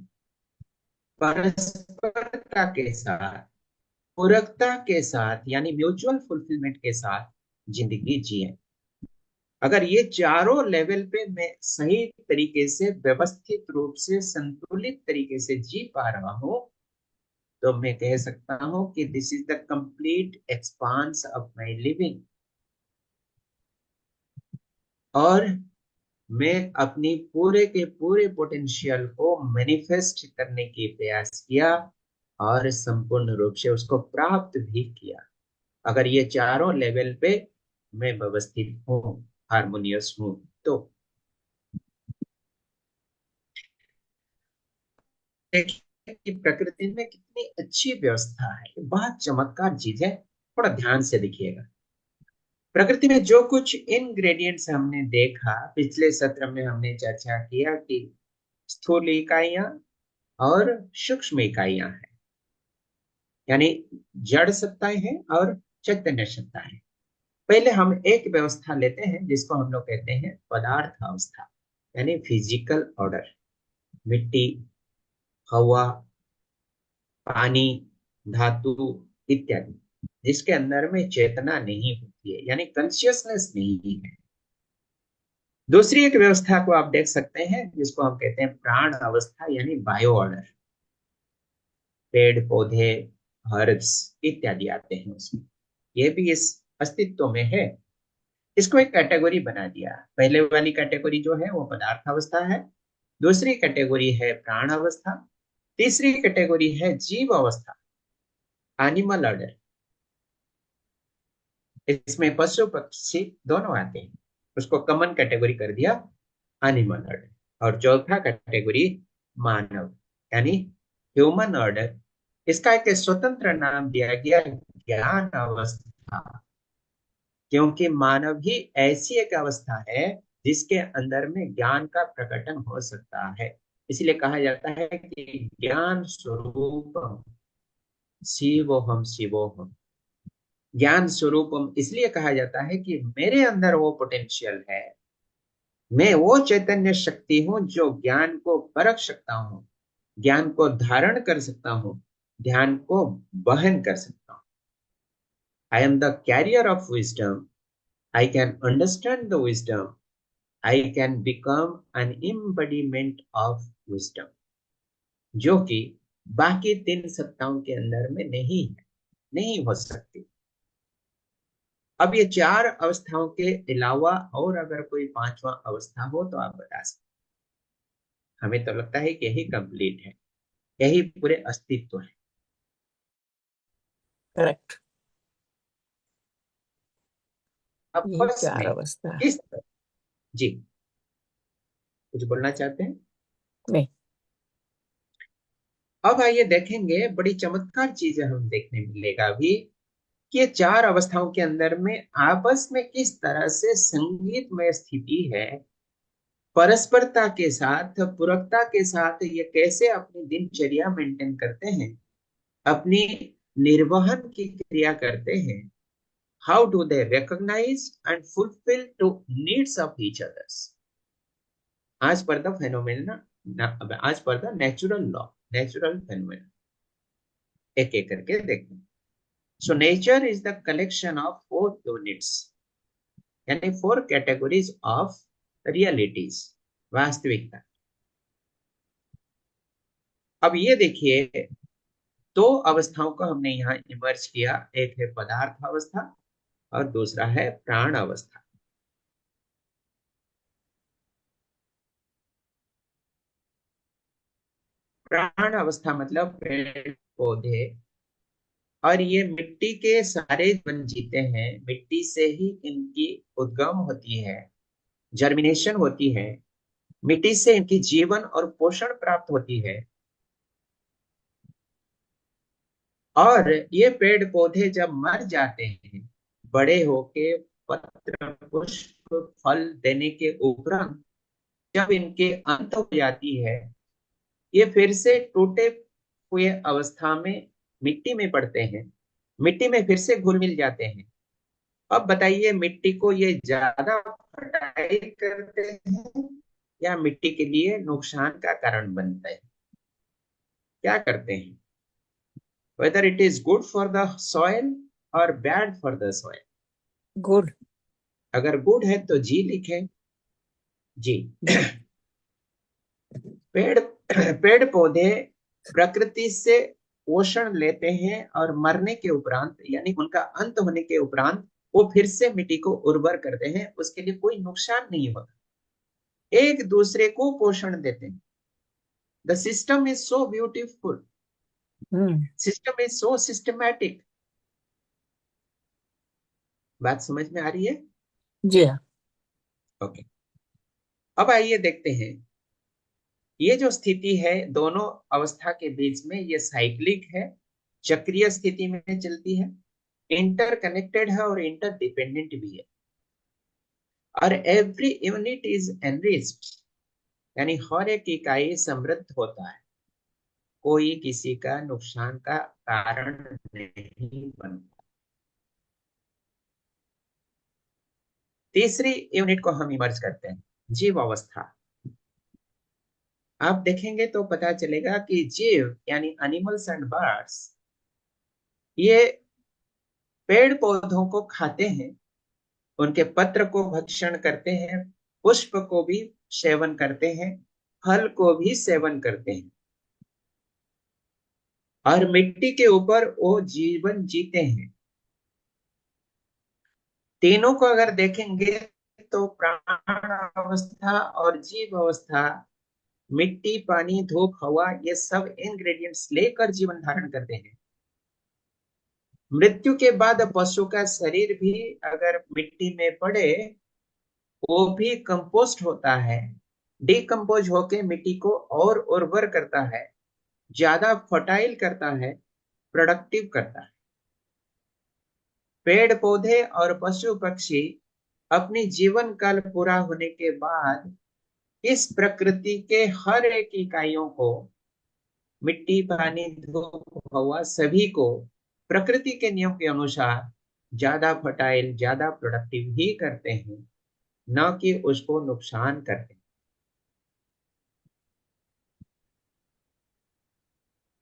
परस्परता के साथ, पूरकता के साथ, यानी म्यूचुअल फुलफिलमेंट के साथ जिंदगी जिए। अगर ये चारों लेवल पे मैं सही तरीके से, व्यवस्थित रूप से, संतुलित तरीके से जी पा रहा हूं, तो मैं कह सकता हूं कि this is the complete expanse of my living. और मैं अपनी पूरे के पूरे पोटेंशियल को मैनिफेस्ट करने की प्रयास किया और संपूर्ण रूप से उसको प्राप्त भी किया। अगर ये चारों लेवल पे मैं व्यवस्थित हूँ, हार्मोनियस हूँ, तो देखिए कि प्रकृति में कितनी अच्छी व्यवस्था है। ये बहुत चमत्कार चीज है, थोड़ा ध्यान से देखिएगा। प्रकृति में जो कुछ इंग्रेडिएंट्स हमने देखा, पिछले सत्र में हमने चर्चा किया कि स्थूल इकाइयां और सूक्ष्म इकाइयां हैं, यानी जड़ सत्ताएं हैं और चैतन्य सत्ताएं। पहले हम एक व्यवस्था लेते हैं जिसको हम लोग कहते हैं पदार्थ अवस्था, यानी फिजिकल ऑर्डर। मिट्टी, हवा, पानी, धातु इत्यादि, जिसके अंदर में चेतना नहीं होती है, यानी कॉन्शियसनेस नहीं है। दूसरी एक व्यवस्था को आप देख सकते हैं जिसको हम कहते हैं प्राण अवस्था, यानी बायो ऑर्डर। पेड़ पौधे, हर्ब्स इत्यादि आते हैं उसमें, ये भी इस अस्तित्व में है। इसको एक कैटेगरी बना दिया। पहले वाली कैटेगरी जो है वो पदार्थ अवस्था है, दूसरी कैटेगरी है प्राण अवस्था, तीसरी कैटेगरी है जीव अवस्था, एनिमल ऑर्डर। इसमें पशु पक्षी दोनों आते हैं, उसको कॉमन कैटेगरी कर दिया, एनिमल ऑर्डर। और चौथा कैटेगरी मानव, यानी ह्यूमन ऑर्डर। इसका एक स्वतंत्र नाम दिया गया, ज्ञान अवस्था, क्योंकि मानव ही ऐसी एक अवस्था है जिसके अंदर में ज्ञान का प्रकटन हो सकता है। इसलिए कहा जाता है कि ज्ञान स्वरूप शिवोहम शिवोहम। ज्ञान स्वरूपम इसलिए कहा जाता है कि मेरे अंदर वो पोटेंशियल है, मैं वो चैतन्य शक्ति हूं जो ज्ञान को परख सकता हूं, ज्ञान को धारण कर सकता हूं, ध्यान को वहन कर सकता हूं। I am the carrier of wisdom, I can understand the wisdom, I can become an embodiment of wisdom, जो कि बाकी तीन सत्ताओं के अंदर में नहीं है, नहीं हो सकती। अब ये चार अवस्थाओं के अलावा और अगर कोई पांचवा अवस्था हो तो आप बता सकते। हमें तो लगता है कि यही कंप्लीट है, यही पूरे अस्तित्व है। करेक्ट। अब यही फर्स्ट चार में अवस्था है। किस तरह, जी कुछ बोलना चाहते हैं? नहीं। अब आइए देखेंगे, बड़ी चमत्कार चीजें हम देखने मिलेगा अभी, कि ये चार अवस्थाओं के अंदर में आपस में किस तरह से संगीतमय स्थिति है, परस्परता के साथ, पूरकता के साथ ये कैसे अपनी दिनचर्या मेंटेन करते हैं, अपनी निर्वहन की क्रिया करते हैं। How do they recognise and fulfil to needs of each others, as per the phenomena, as per the natural law, natural phenomena, एक एक करके देखते हैं। So nature is the collection of four units, यानी फोर कैटेगरीज ऑफ रियलिटीज, वास्तविकता। अब ये देखिए, दो अवस्थाओं को हमने यहाँ इमर्ज किया, एक है पदार्थ अवस्था और दूसरा है प्राण अवस्था। प्राण अवस्था मतलब पेड़ पौधे, और ये मिट्टी के सारे जीवन जीते हैं, मिट्टी से ही इनकी उद्गम होती है, जर्मिनेशन होती है, मिट्टी से इनकी जीवन और पोषण प्राप्त होती है। और ये पेड़ पौधे जब मर जाते हैं, बड़े होके पत्र पुष्प फल देने के उपरांत जब इनके अंत हो जाती है, ये फिर से टूटे हुए अवस्था में मिट्टी में पड़ते हैं, मिट्टी में फिर से घुल मिल जाते हैं। अब बताइए, मिट्टी को ये ज्यादा फर्टाइल करते हैं या मिट्टी के लिए नुकसान का कारण बनते हैं? क्या करते हैं? whether it is good for the soil or bad for the soil? Good. अगर गुड है तो जी लिखें। जी। पेड़ पेड़ पौधे प्रकृति से पोषण लेते हैं और मरने के उपरांत, यानी उनका अंत होने के उपरांत, वो फिर से मिट्टी को उर्वर करते हैं, उसके लिए कोई नुकसान नहीं होता, एक दूसरे को पोषण देते हैं। The system is so beautiful, hmm. System is so systematic. बात समझ में आ रही है? जी हाँ। ओके। अब आइए देखते हैं, ये जो स्थिति है दोनों अवस्था के बीच में, ये साइक्लिक है, चक्रीय स्थिति में चलती है, इंटरकनेक्टेड है और इंटरडिपेंडेंट भी है। और एवरी यूनिट इज एनरिच्ड, यानी हर एक इकाई समृद्ध होता है, कोई किसी का नुकसान का कारण नहीं बनता। तीसरी यूनिट को हम इमर्ज करते हैं, जीव अवस्था। आप देखेंगे तो पता चलेगा कि जीव यानी एनिमल्स एंड बर्ड्स, ये पेड़ पौधों को खाते हैं, उनके पत्र को भक्षण करते हैं, पुष्प को भी सेवन करते हैं, फल को भी सेवन करते हैं, और मिट्टी के ऊपर वो जीवन जीते हैं। तीनों को अगर देखेंगे तो प्राण अवस्था और जीव अवस्था मिट्टी, पानी, धूप, हवा, ये सब इंग्रेडिएंट्स लेकर जीवन धारण करते हैं। मृत्यु के बाद पशु का शरीर भी अगर मिट्टी में पड़े, वो भी कंपोस्ट होता है, डिकम्पोज होके मिट्टी को और उर्वर करता है, ज्यादा फर्टाइल करता है, प्रोडक्टिव करता है। पेड़ पौधे और पशु पक्षी अपनी जीवन काल पूरा होने के बाद इस प्रकृति के हर एक इकाइयों को, मिट्टी, पानी, धूप, हवा, सभी को प्रकृति के नियम के अनुसार ज्यादा फर्टाइल, ज्यादा प्रोडक्टिव ही करते हैं, न कि उसको नुकसान करते हैं।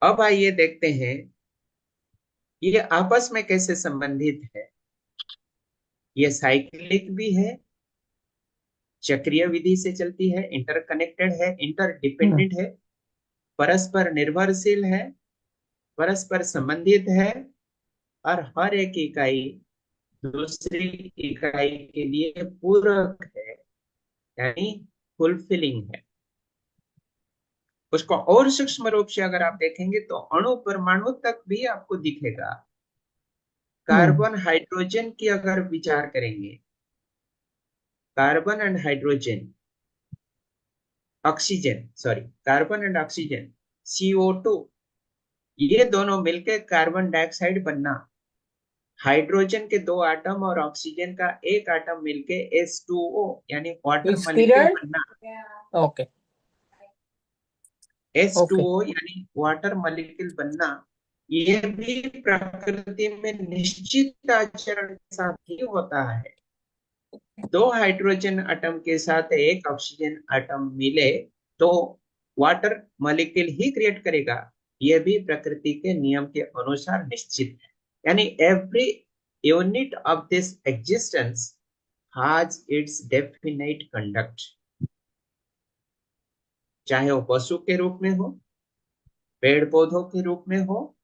अब आइए देखते हैं ये आपस में कैसे संबंधित है। ये साइक्लिक भी है, चक्रीय विधि से चलती है, इंटरकनेक्टेड है, हम्म। इंटरडिपेंडेंट है, परस्पर निर्भरशील है, परस्पर संबंधित है, और हर एक इकाई दूसरी इकाई के लिए पूरक है, यानी फुलफिलिंग है। उसको और सूक्ष्म रूप से अगर आप देखेंगे तो अणु परमाणु तक भी आपको दिखेगा। हम्म। कार्बन हाइड्रोजन की अगर विचार करेंगे, carbon and hydrogen, oxygen, sorry, carbon and oxygen, CO2, ये दोनों मिलकर कार्बन डाइऑक्साइड बनना, हाइड्रोजन के दो आटम और ऑक्सीजन का एक आटम मिलके H2O यानी वाटर मॉलिक्यूल एक्सपीरियंस। बनना, ओके। ओके। H2O यानी वाटर मॉलिक्यूल बनना, ये भी प्रकृति में निश्चित आचरण के साथ ही होता है। दो हाइड्रोजन एटम के साथ एक ऑक्सीजन एटम मिले तो वाटर मॉलिक्यूल ही क्रिएट करेगा, यह भी प्रकृति के नियम के अनुसार निश्चित है। यानी every unit of this existence has its definite conduct, चाहे वो पशु के रूप में हो, पेड़ पौधों के रूप में हो,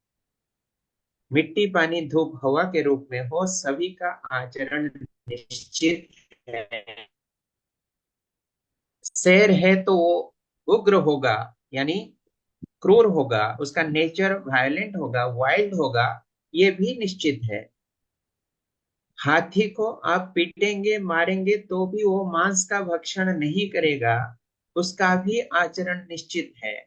मिट्टी पानी धूप हवा के रूप में हो, सभी का आचरण निश्चित है। शेर है तो वो उग्र होगा, यानी क्रूर होगा, उसका नेचर वायलेंट होगा, वाइल्ड होगा, ये भी निश्चित है। हाथी को आप पीटेंगे मारेंगे तो भी वो मांस का भक्षण नहीं करेगा, उसका भी आचरण निश्चित है।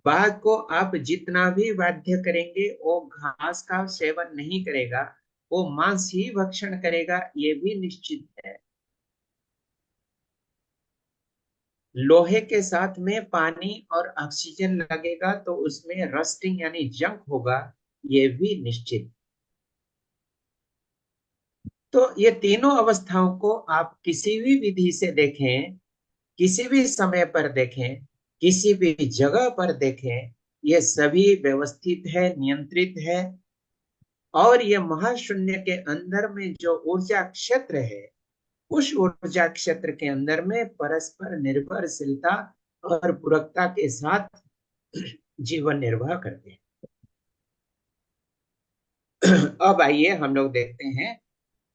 बाघ को आप जितना भी बाध्य करेंगे वो घास का सेवन नहीं करेगा, वो मांस ही भक्षण करेगा, ये भी निश्चित है। लोहे के साथ में पानी और ऑक्सीजन लगेगा तो उसमें रस्टिंग यानी जंग होगा, ये भी निश्चित। तो ये तीनों अवस्थाओं को आप किसी भी विधि से देखें, किसी भी समय पर देखें, किसी भी जगह पर देखें, ये सभी व्यवस्थित है, नियंत्रित है। और ये महाशून्य के अंदर में जो ऊर्जा क्षेत्र है, उस ऊर्जा क्षेत्र के अंदर में परस्पर निर्भरशीलता और पूरकता के साथ जीवन निर्वाह करते हैं। अब आइए हम लोग देखते हैं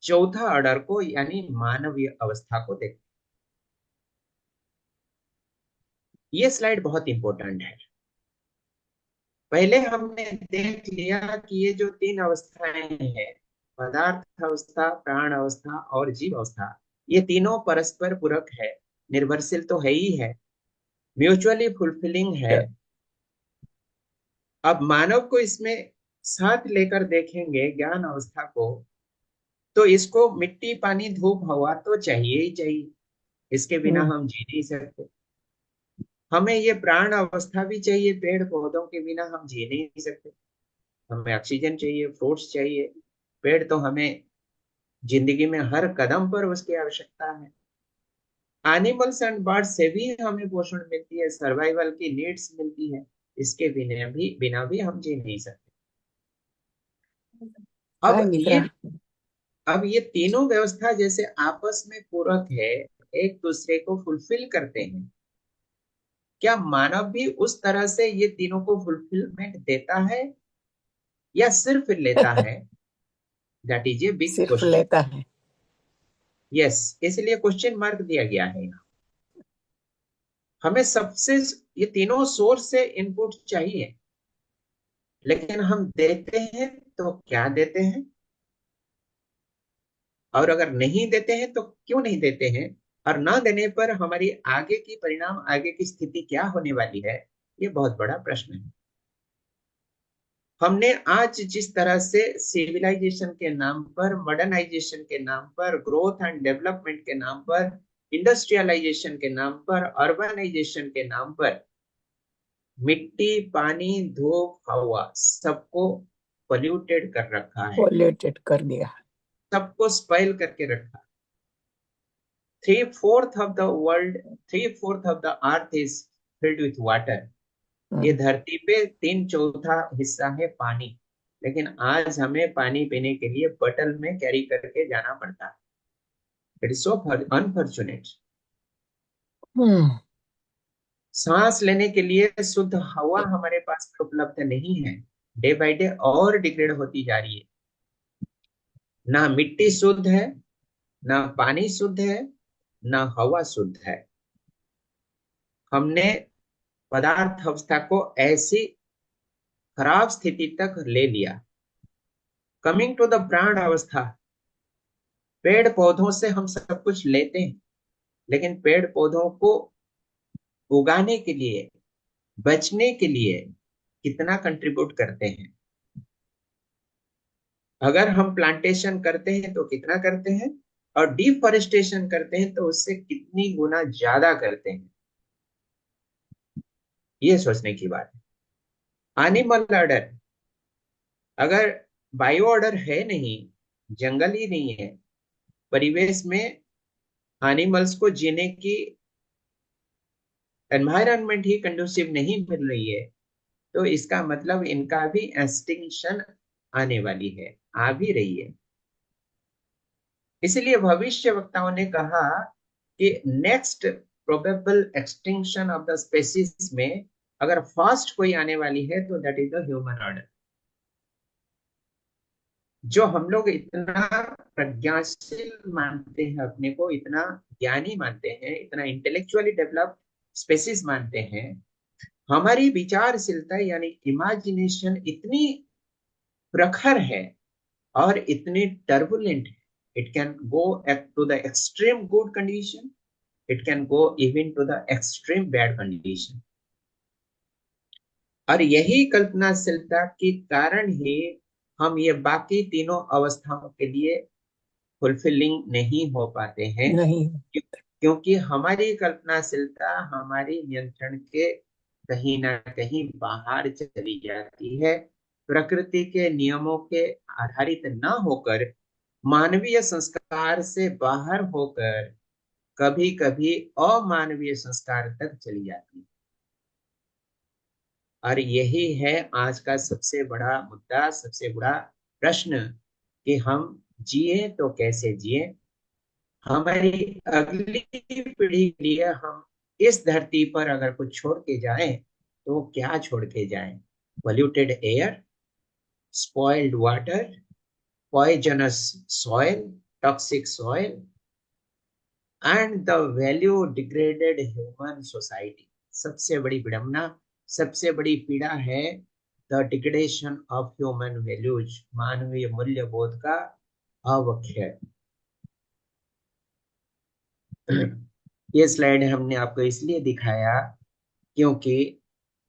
चौथा ऑर्डर को, यानी मानवीय अवस्था को देखते हैं। ये स्लाइड बहुत इंपॉर्टेंट है। पहले हमने देख लिया कि ये जो तीन अवस्थाएं हैं, पदार्थ अवस्था, प्राण अवस्था और जीव अवस्था, ये तीनों परस्पर पूरक है, निर्भरशील तो है ही है, म्यूचुअली फुलफिलिंग है। अब मानव को इसमें साथ लेकर देखेंगे ज्ञान अवस्था को, तो इसको मिट्टी पानी धूप हवा तो चाहिए ही चाहिए, इसके बिना हम्म, हम जी नहीं सकते। हमें ये प्राण अवस्था भी चाहिए, पेड़ पौधों के बिना हम जी नहीं सकते। हमें ऑक्सीजन चाहिए, फ्रूट्स चाहिए, पेड़ तो हमें जिंदगी में हर कदम पर उसकी आवश्यकता है। एनिमल्स एंड बर्ड्स से भी हमें पोषण मिलती है, सर्वाइवल की नीड्स मिलती है, इसके बिना भी हम जी नहीं सकते। अब काय ये मित्रा अब ये तीनों व्यवस्था जैसे आपस में पूरक है, एक दूसरे को फुलफिल करते हैं, क्या मानव भी उस तरह से ये तीनों को फुलफिलमेंट देता है या सिर्फ लेता है? दैट इज ए बिग सिर्फ क्वेश्चन। लेता है। यस, इसलिए क्वेश्चन मार्क दिया गया है यहाँ। हमें सबसे ये तीनों सोर्स से इनपुट चाहिए, लेकिन हम देते हैं तो क्या देते हैं, और अगर नहीं देते हैं तो क्यों नहीं देते हैं, और ना देने पर हमारी आगे की परिणाम, आगे की स्थिति क्या होने वाली है, ये बहुत बड़ा प्रश्न है। हमने आज जिस तरह से सिविलाइजेशन के नाम पर, मॉडर्नाइजेशन के नाम पर, ग्रोथ एंड डेवलपमेंट के नाम पर, इंडस्ट्रियलाइजेशन के नाम पर, अर्बनाइजेशन के नाम पर मिट्टी पानी धूप हवा सबको पोल्यूटेड कर रखा है, पॉल्यूटेड कर दिया। सबको स्पॉइल करके रखा। 3/4 of the world, 3/4 of the earth is filled with water. ये हम्म, धरती पे 3/4 हिस्सा है पानी, लेकिन आज हमें पानी पीने के लिए बटल में कैरी करके जाना पड़ता है। It is so unfortunate. Hmm, सांस लेने के लिए शुद्ध हवा हमारे पास में उपलब्ध नहीं है, डे बाय डे और डिग्रेड होती जा रही है। ना मिट्टी शुद्ध है, ना पानी शुद्ध है, ना हवा शुद्ध है। हमने पदार्थ अवस्था को ऐसी खराब स्थिति तक ले लिया। कमिंग टू द प्राण अवस्था, पेड़ पौधों से हम सब कुछ लेते हैं, लेकिन पेड़ पौधों को उगाने के लिए, बचने के लिए कितना कंट्रीब्यूट करते हैं? अगर हम प्लांटेशन करते हैं तो कितना करते हैं, और डिफॉरेस्टेशन करते हैं तो उससे कितनी गुना ज्यादा करते हैं, ये सोचने की बात है। एनिमल ऑर्डर, अगर बायो ऑर्डर है नहीं, जंगल ही नहीं है, परिवेश में एनिमल्स को जीने की एनवायरनमेंट ही कंडूसिव नहीं मिल रही है, तो इसका मतलब इनका भी एक्सटिंक्शन आने वाली है, आ भी रही है। इसलिए भविष्य वक्ताओं ने कहा कि next probable extinction of the species में अगर फास्ट कोई आने वाली है तो that is the human order. जो हम लोग इतना प्रज्ञाशील मानते हैं, अपने को इतना ज्ञानी मानते हैं, इतना इंटेलेक्चुअली डेवलप स्पेसिस मानते हैं, हमारी विचारशीलता यानी इमेजिनेशन इतनी प्रखर है और इतनी टर्बुलेंट है। It can go to the extreme good condition, it can go even to the extreme bad condition. और यही कल्पनाशीलता के कारण ही हम ये बाकी तीनों अवस्थाओं के लिए फुलफिलिंग नहीं हो पाते हैं, नहीं। क्योंकि हमारी कल्पनाशीलता हमारी नियंत्रण के कहीं ना कहीं बाहर चली जाती है। प्रकृति के नियमों के आधारित न होकर, मानवीय संस्कार से बाहर होकर, कभी कभी अमानवीय संस्कार तक चली जाती है। और यही है आज का सबसे बड़ा मुद्दा, सबसे बड़ा प्रश्न, कि हम जिए तो कैसे जिए। हमारी अगली पीढ़ी के लिए हम इस धरती पर अगर कुछ छोड़ के जाएं तो क्या छोड़ के जाएं? Polluted air, spoiled water, poisonous soil, toxic soil and the value degraded human society. सबसे बड़ी विडंबना, सबसे बड़ी पीड़ा है the degradation of human values, मानवीय मूल्य बोध का अवक्षय। ये स्लाइड हमने आपको इसलिए दिखाया क्योंकि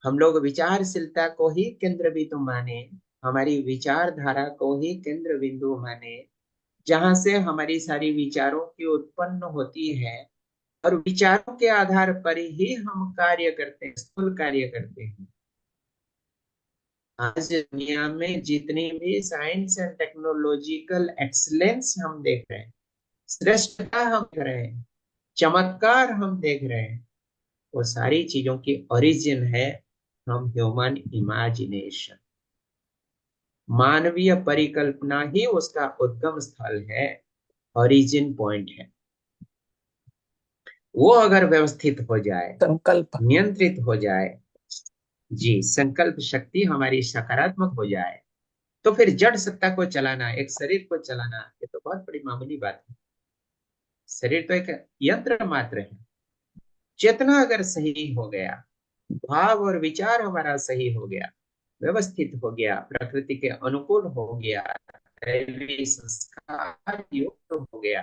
हम लोग विचारशीलता को ही केंद्र बिंदु माने, हमारी विचारधारा को ही केंद्र बिंदु माने, जहां से हमारी सारी विचारों की उत्पन्न होती है, और विचारों के आधार पर ही हम कार्य करते हैं, स्थूल कार्य करते हैं। आज दुनिया में जितनी भी साइंस एंड टेक्नोलॉजिकल एक्सीलेंस हम देख रहे हैं, श्रेष्ठता हम देख रहे हैं, चमत्कार हम देख रहे हैं, वो सारी चीजों की ओरिजिन है हम ह्यूमन इमेजिनेशन। मानवीय परिकल्पना ही उसका उद्गम स्थल है, ओरिजिन पॉइंट है। वो अगर व्यवस्थित हो जाए, संकल्प। नियंत्रित हो जाए, जी, संकल्प शक्ति हमारी सकारात्मक हो जाए, तो फिर जड़ सत्ता को चलाना, एक शरीर को चलाना, ये तो बहुत बड़ी मामूली बात है। शरीर तो एक यंत्र मात्र है। चेतना अगर सही हो गया, भाव और विचार हमारा सही हो गया, व्यवस्थित हो गया, प्रकृति के अनुकूल हो गया, दैवी संस्कार युक्त हो गया,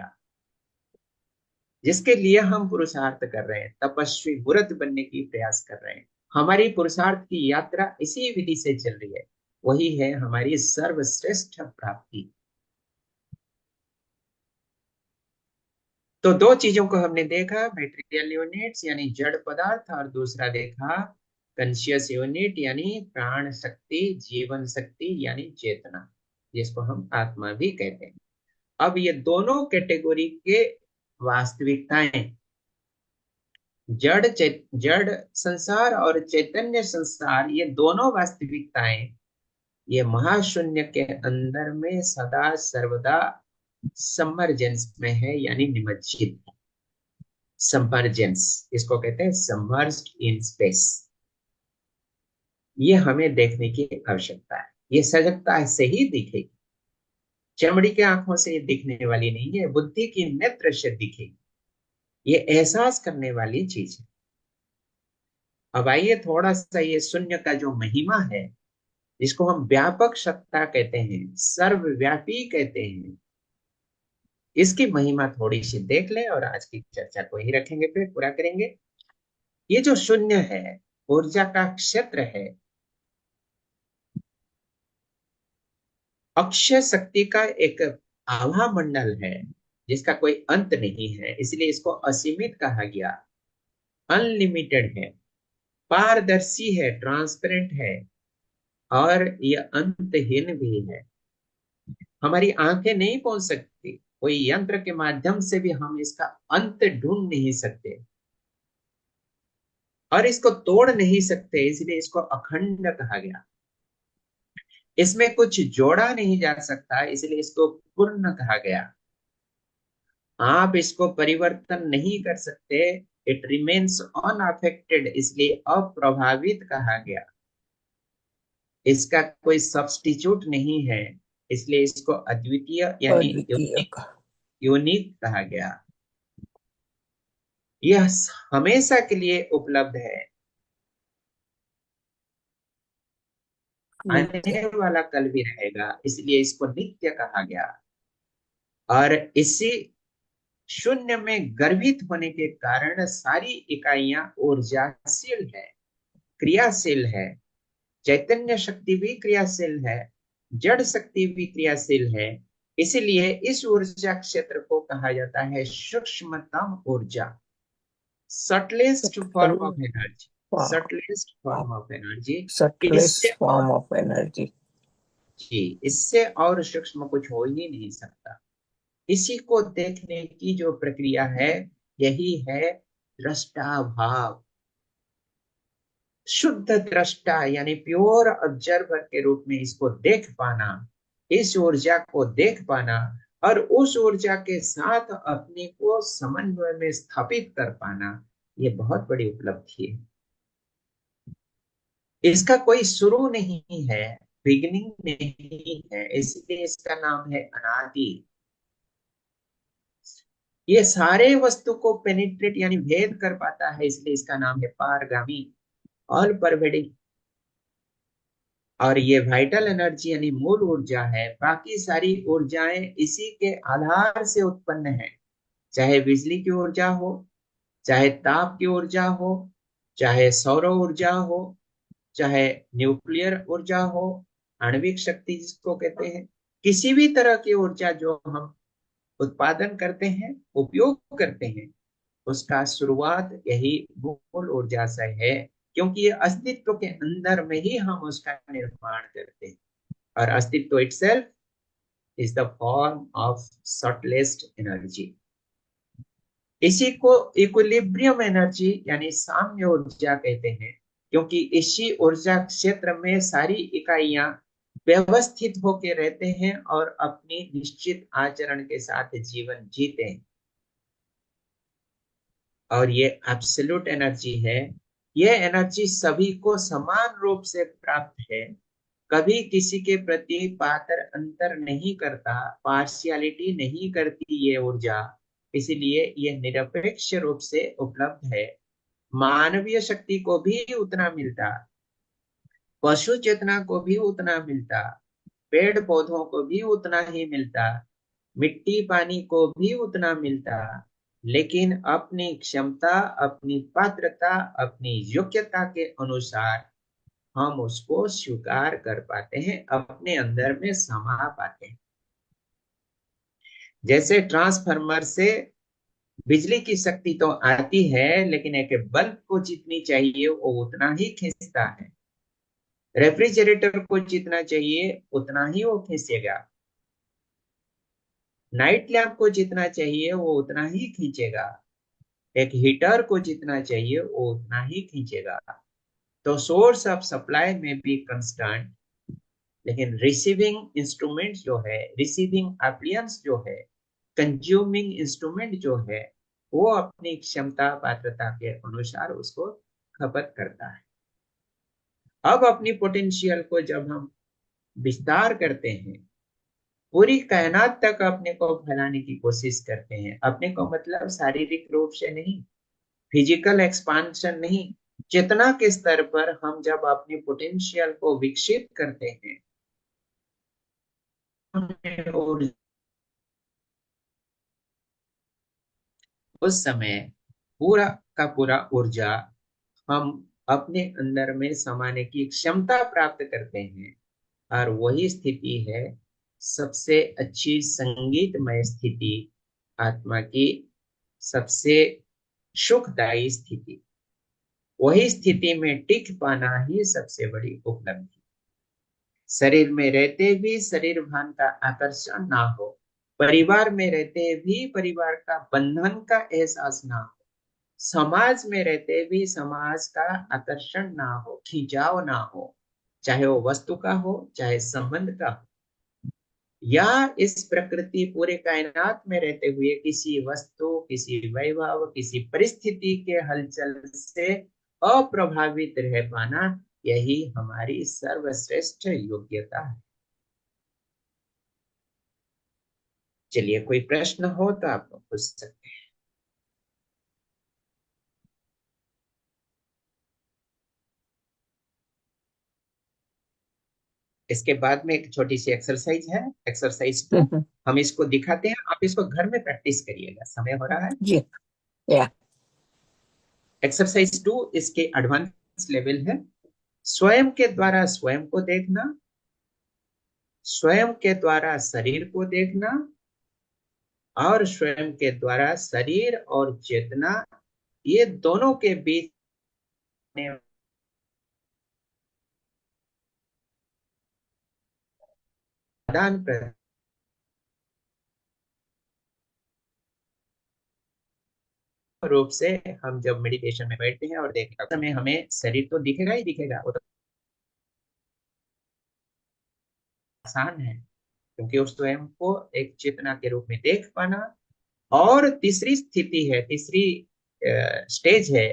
जिसके लिए हम पुरुषार्थ कर रहे हैं, तपस्वी मुरत बनने की प्रयास कर रहे हैं, हमारी पुरुषार्थ की यात्रा इसी विधि से चल रही है, वही है हमारी सर्वश्रेष्ठ प्राप्ति। तो दो चीजों को हमने देखा, मेटेरियल यूनिट्स यानी जड़ पदार्थ, और दूसरा देखा कॉन्शियस यूनिट यानी प्राण शक्ति, जीवन शक्ति यानी चेतना, जिसको हम आत्मा भी कहते हैं। अब ये दोनों कैटेगरी के वास्तविकताएं, जड़ संसार और चैतन्य संसार, ये दोनों वास्तविकताएं ये महाशून्य के अंदर में सदा सर्वदा सबमर्जेंस में है, यानी निमज्जित। सबमर्जेंस, इसको कहते हैं सबमर्ज्ड इन स्पेस। ये हमें देखने की आवश्यकता है, ये सजगता से ही दिखेगी, चमड़ी के आंखों से ये दिखने वाली नहीं है, बुद्धि की नेत्र से दिखेगी, ये एहसास करने वाली चीज है। अब आइए थोड़ा सा ये शून्य का जो महिमा है, जिसको हम व्यापक सत्ता कहते हैं, सर्वव्यापी कहते हैं, इसकी महिमा थोड़ी सी देख लें और आज की चर्चा को ही रखेंगे, फिर पूरा करेंगे। ये जो शून्य है, ऊर्जा का क्षेत्र है, अक्षय शक्ति का एक आभा मंडल है, जिसका कोई अंत नहीं है, इसलिए इसको असीमित कहा गया, अनलिमिटेड है, पारदर्शी है, ट्रांसपेरेंट है, और ये अंतहीन भी है। हमारी आंखें नहीं पहुंच सकती, कोई यंत्र के माध्यम से भी हम इसका अंत ढूंढ नहीं सकते और इसको तोड़ नहीं सकते, इसलिए इसको अखंड कहा गया। इसमें कुछ जोड़ा नहीं जा सकता, इसलिए इसको पूर्ण कहा गया। आप इसको परिवर्तन नहीं कर सकते, इट रिमेन्स अनअफेक्टेड, इसलिए अप्रभावित कहा गया। इसका कोई सब्स्टिट्यूट नहीं है, इसलिए इसको अद्वितीय यानी अद्वितीय का। यूनिक कहा गया। यह हमेशा के लिए उपलब्ध है, नित्य। आने वाला कल भी रहेगा, इसलिए इसको नित्य कहा गया। और इसी शून्य में गर्भित होने के कारण सारी इकाइयां ऊर्जाशील है, क्रियाशील है। चैतन्य शक्ति भी क्रियाशील है, जड़ शक्ति भी क्रियाशील है। इसलिए इस ऊर्जा क्षेत्र को कहा जाता है सूक्ष्मतम ऊर्जा, subtlest subtle form of energy, subtlest form of energy. इससे सटलेस्ट और फॉर्म ऑफ एनर्जी। जी, इससे और सूक्ष्म कुछ हो ही नहीं सकता। इसी को देखने की जो प्रक्रिया है, यही है दृष्टा भाव। शुद्ध दृष्टा यानी प्योर ऑब्जर्वर के रूप में इसको देख पाना, इस ऊर्जा को देख पाना और उस ऊर्जा के साथ अपने को समन्वय में स्थापित कर पाना, ये बहुत बड़ी उपलब्धि है। इसका कोई शुरू नहीं है, बिगिनिंग नहीं है, इसलिए इसका नाम है अनादि। ये सारे वस्तु को पेनिट्रेट यानी भेद कर पाता है, इसलिए इसका नाम है पारगामी, ऑल परवेडिंग। और ये वाइटल एनर्जी यानी मूल ऊर्जा है। बाकी सारी ऊर्जाएं इसी के आधार से उत्पन्न है, चाहे बिजली की ऊर्जा हो, चाहे ताप की ऊर्जा हो, चाहे सौर ऊर्जा हो, चाहे न्यूक्लियर ऊर्जा हो, आणविक शक्ति जिसको कहते हैं। किसी भी तरह की ऊर्जा जो हम उत्पादन करते हैं, उपयोग करते हैं, उसका शुरुआत यही मूल ऊर्जा से है, क्योंकि ये अस्तित्व के अंदर में ही हम उसका निर्माण करते हैं। और अस्तित्व itself is the form of subtlest energy. इसी को इक्विलिब्रियम एनर्जी यानी साम्य ऊर्जा कहते हैं, क्योंकि इसी ऊर्जा क्षेत्र में सारी इकाइयां व्यवस्थित होकर रहते हैं और अपनी निश्चित आचरण के साथ जीवन जीते हैं। और ये एब्सोल्यूट एनर्जी है। यह एनर्जी सभी को समान रूप से प्राप्त है, कभी किसी के प्रति पातर अंतर नहीं करता, पार्शियलिटी नहीं करती ये ऊर्जा। इसलिए यह निरपेक्ष रूप से उपलब्ध है। मानवीय शक्ति को भी उतना मिलता, पशु चेतना को भी उतना मिलता, पेड़ पौधों को भी उतना ही मिलता, मिट्टी पानी को भी उतना मिलता। लेकिन अपनी क्षमता, अपनी पात्रता, अपनी योग्यता के अनुसार हम उसको स्वीकार कर पाते हैं, अपने अंदर में समा पाते हैं। जैसे ट्रांसफार्मर से बिजली की शक्ति तो आती है, लेकिन एक बल्ब को जितनी चाहिए वो उतना ही खींचता है। रेफ्रिजरेटर को जितना चाहिए उतना ही वो खींचेगा। नाइट लैम्प को जितना चाहिए वो उतना ही खींचेगा। एक हीटर को जितना चाहिए वो उतना ही खींचेगा। तो सोर्स ऑफ सप्लाई में भी कंस्टेंट, लेकिन रिसीविंग इंस्ट्रूमेंट जो है, रिसीविंग अप्लायंस जो है, कंज्यूमिंग इंस्ट्रूमेंट जो है, वो अपनी क्षमता पात्रता के अनुसार उसको खपत करता है। अब अपनी पोटेंशियल को जब हम विस्तार करते हैं, पूरी कायनात तक अपने को फैलाने की कोशिश करते हैं, अपने को मतलब शारीरिक रूप से नहीं, फिजिकल एक्सपांशन नहीं, चेतना के स्तर पर हम जब अपनी पोटेंशियल को विकसित करते हैं, और उस समय पूरा का पूरा ऊर्जा हम अपने अंदर में समाने की क्षमता प्राप्त करते हैं। और वही स्थिति है सबसे अच्छी संगीतमय स्थिति, आत्मा की सबसे सुखदायी स्थिति। वही स्थिति में टिक पाना ही सबसे बड़ी उपलब्धि। शरीर में रहते भी शरीर भान का आकर्षण ना हो, परिवार में रहते भी परिवार का बंधन का एहसास ना हो, समाज में रहते भी समाज का आकर्षण ना हो, खिंचाव ना हो, चाहे वो वस्तु का हो चाहे संबंध का हो। या इस प्रकृति पूरे कायनात में रहते हुए किसी वस्तु, किसी वैभव, किसी परिस्थिति के हलचल से अप्रभावित रह पाना, यही हमारी सर्वश्रेष्ठ योग्यता है। चलिए, कोई प्रश्न हो तो आप पूछ सकते हैं। इसके बाद में एक छोटी सी एक्सरसाइज है, एक्सरसाइज 2। हम इसको दिखाते हैं, आप इसको घर में प्रैक्टिस करिएगा। समय हो रहा है जी। या एक्सरसाइज 2 इसके एडवांस लेवल है। स्वयं के द्वारा स्वयं को देखना, स्वयं के द्वारा शरीर को देखना, और स्वयं के द्वारा शरीर और चेतना, ये दोनों के बीच आदान प्रदान रूप से हम जब मेडिटेशन में बैठते हैं और देखते हैं, समय हमें शरीर तो दिखेगा ही दिखेगा, वो तो आसान है, क्योंकि उस स्वयं को एक चेतना के रूप में देख पाना। और तीसरी स्थिति है, तीसरी स्टेज है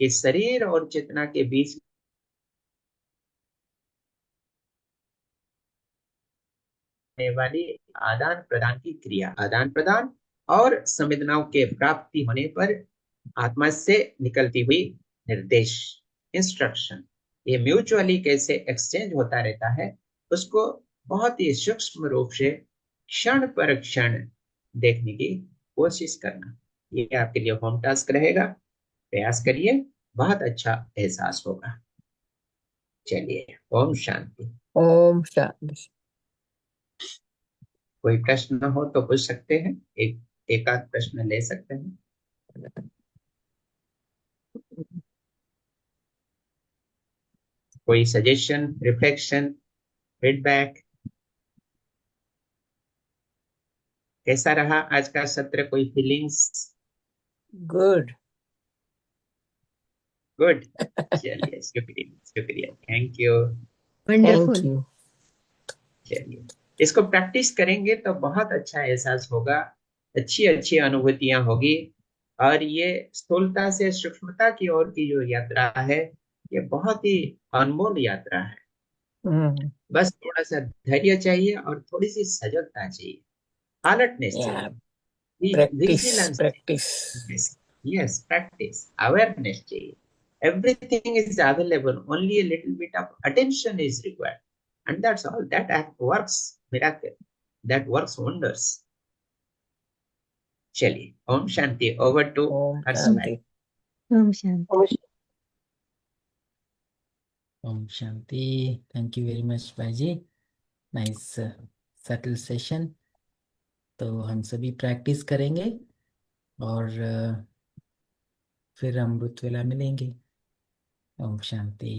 कि शरीर और चेतना के बीच होने वाली आदान प्रदान की क्रिया, आदान प्रदान और संवेदनाओं के प्राप्ति होने पर आत्मा से निकलती हुई निर्देश, इंस्ट्रक्शन, ये म्यूचुअली कैसे एक्सचेंज होता रहता है, उसको बहुत ही सूक्ष्म रूप से क्षण पर क्षण देखने की कोशिश करना। ये आपके लिए होम टास्क रहेगा, प्रयास करिए, बहुत अच्छा एहसास होगा। चलिए, ओम शांति। ओम शांति। कोई प्रश्न हो तो पूछ सकते हैं, एक आध प्रश्न ले सकते हैं। कोई सजेशन, रिफ्लेक्शन, फीडबैक, कैसा रहा आज का सत्र? कोई फीलिंग्स? गुड। गुड। चलिए, शुक्रिया शुक्रिया, thank you. Thank wonderful. You. चलिए, इसको प्रैक्टिस करेंगे तो बहुत अच्छा एहसास होगा, अच्छी अच्छी अनुभूतियां होगी। और ये स्थूलता से सूक्ष्मता की ओर की जो यात्रा है, ये बहुत ही अनमोल यात्रा है। बस थोड़ा सा धैर्य चाहिए और थोड़ी सी सजगता चाहिए, अलर्टनेस या चाहिए, प्रैक्टिस विजिलेंस प्रैक्टिस। चाहिए। यस, प्रैक्टिस, अवेयरनेस चाहिए। Everything is available, only a little bit of attention is required, and that's all. That act works miracle, that works wonders. चलिए, Om Shanti. Over two ohm हर्ष भाई। शांति। Om Shanti. Om Shanti. Thank you very much भाई जी, nice subtle session. तो हम सभी practice करेंगे और फिर अमृत वेला मिलेंगे। ओम शांति।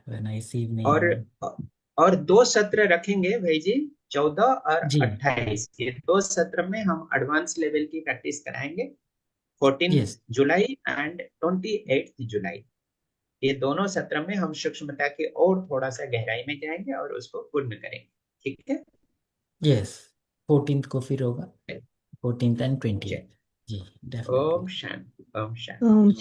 नाइस और इवनिंग। और 2 सत्र रखेंगे भाई जी, 14 और जी 28। ये 2 सत्र में हम एडवांस लेवल की प्रैक्टिस कराएंगे, 14 यस जुलाई एंड 28 जुलाई। ये दोनों सत्र में हम सूक्ष्मता के और थोड़ा सा गहराई में जाएंगे और उसको पूर्ण करेंगे, ठीक है? यस 14th को फिर होगा, 14th एंड चलिए, 20th। जी डेफिनेटली। ओम शांति, ओम शांति। ओम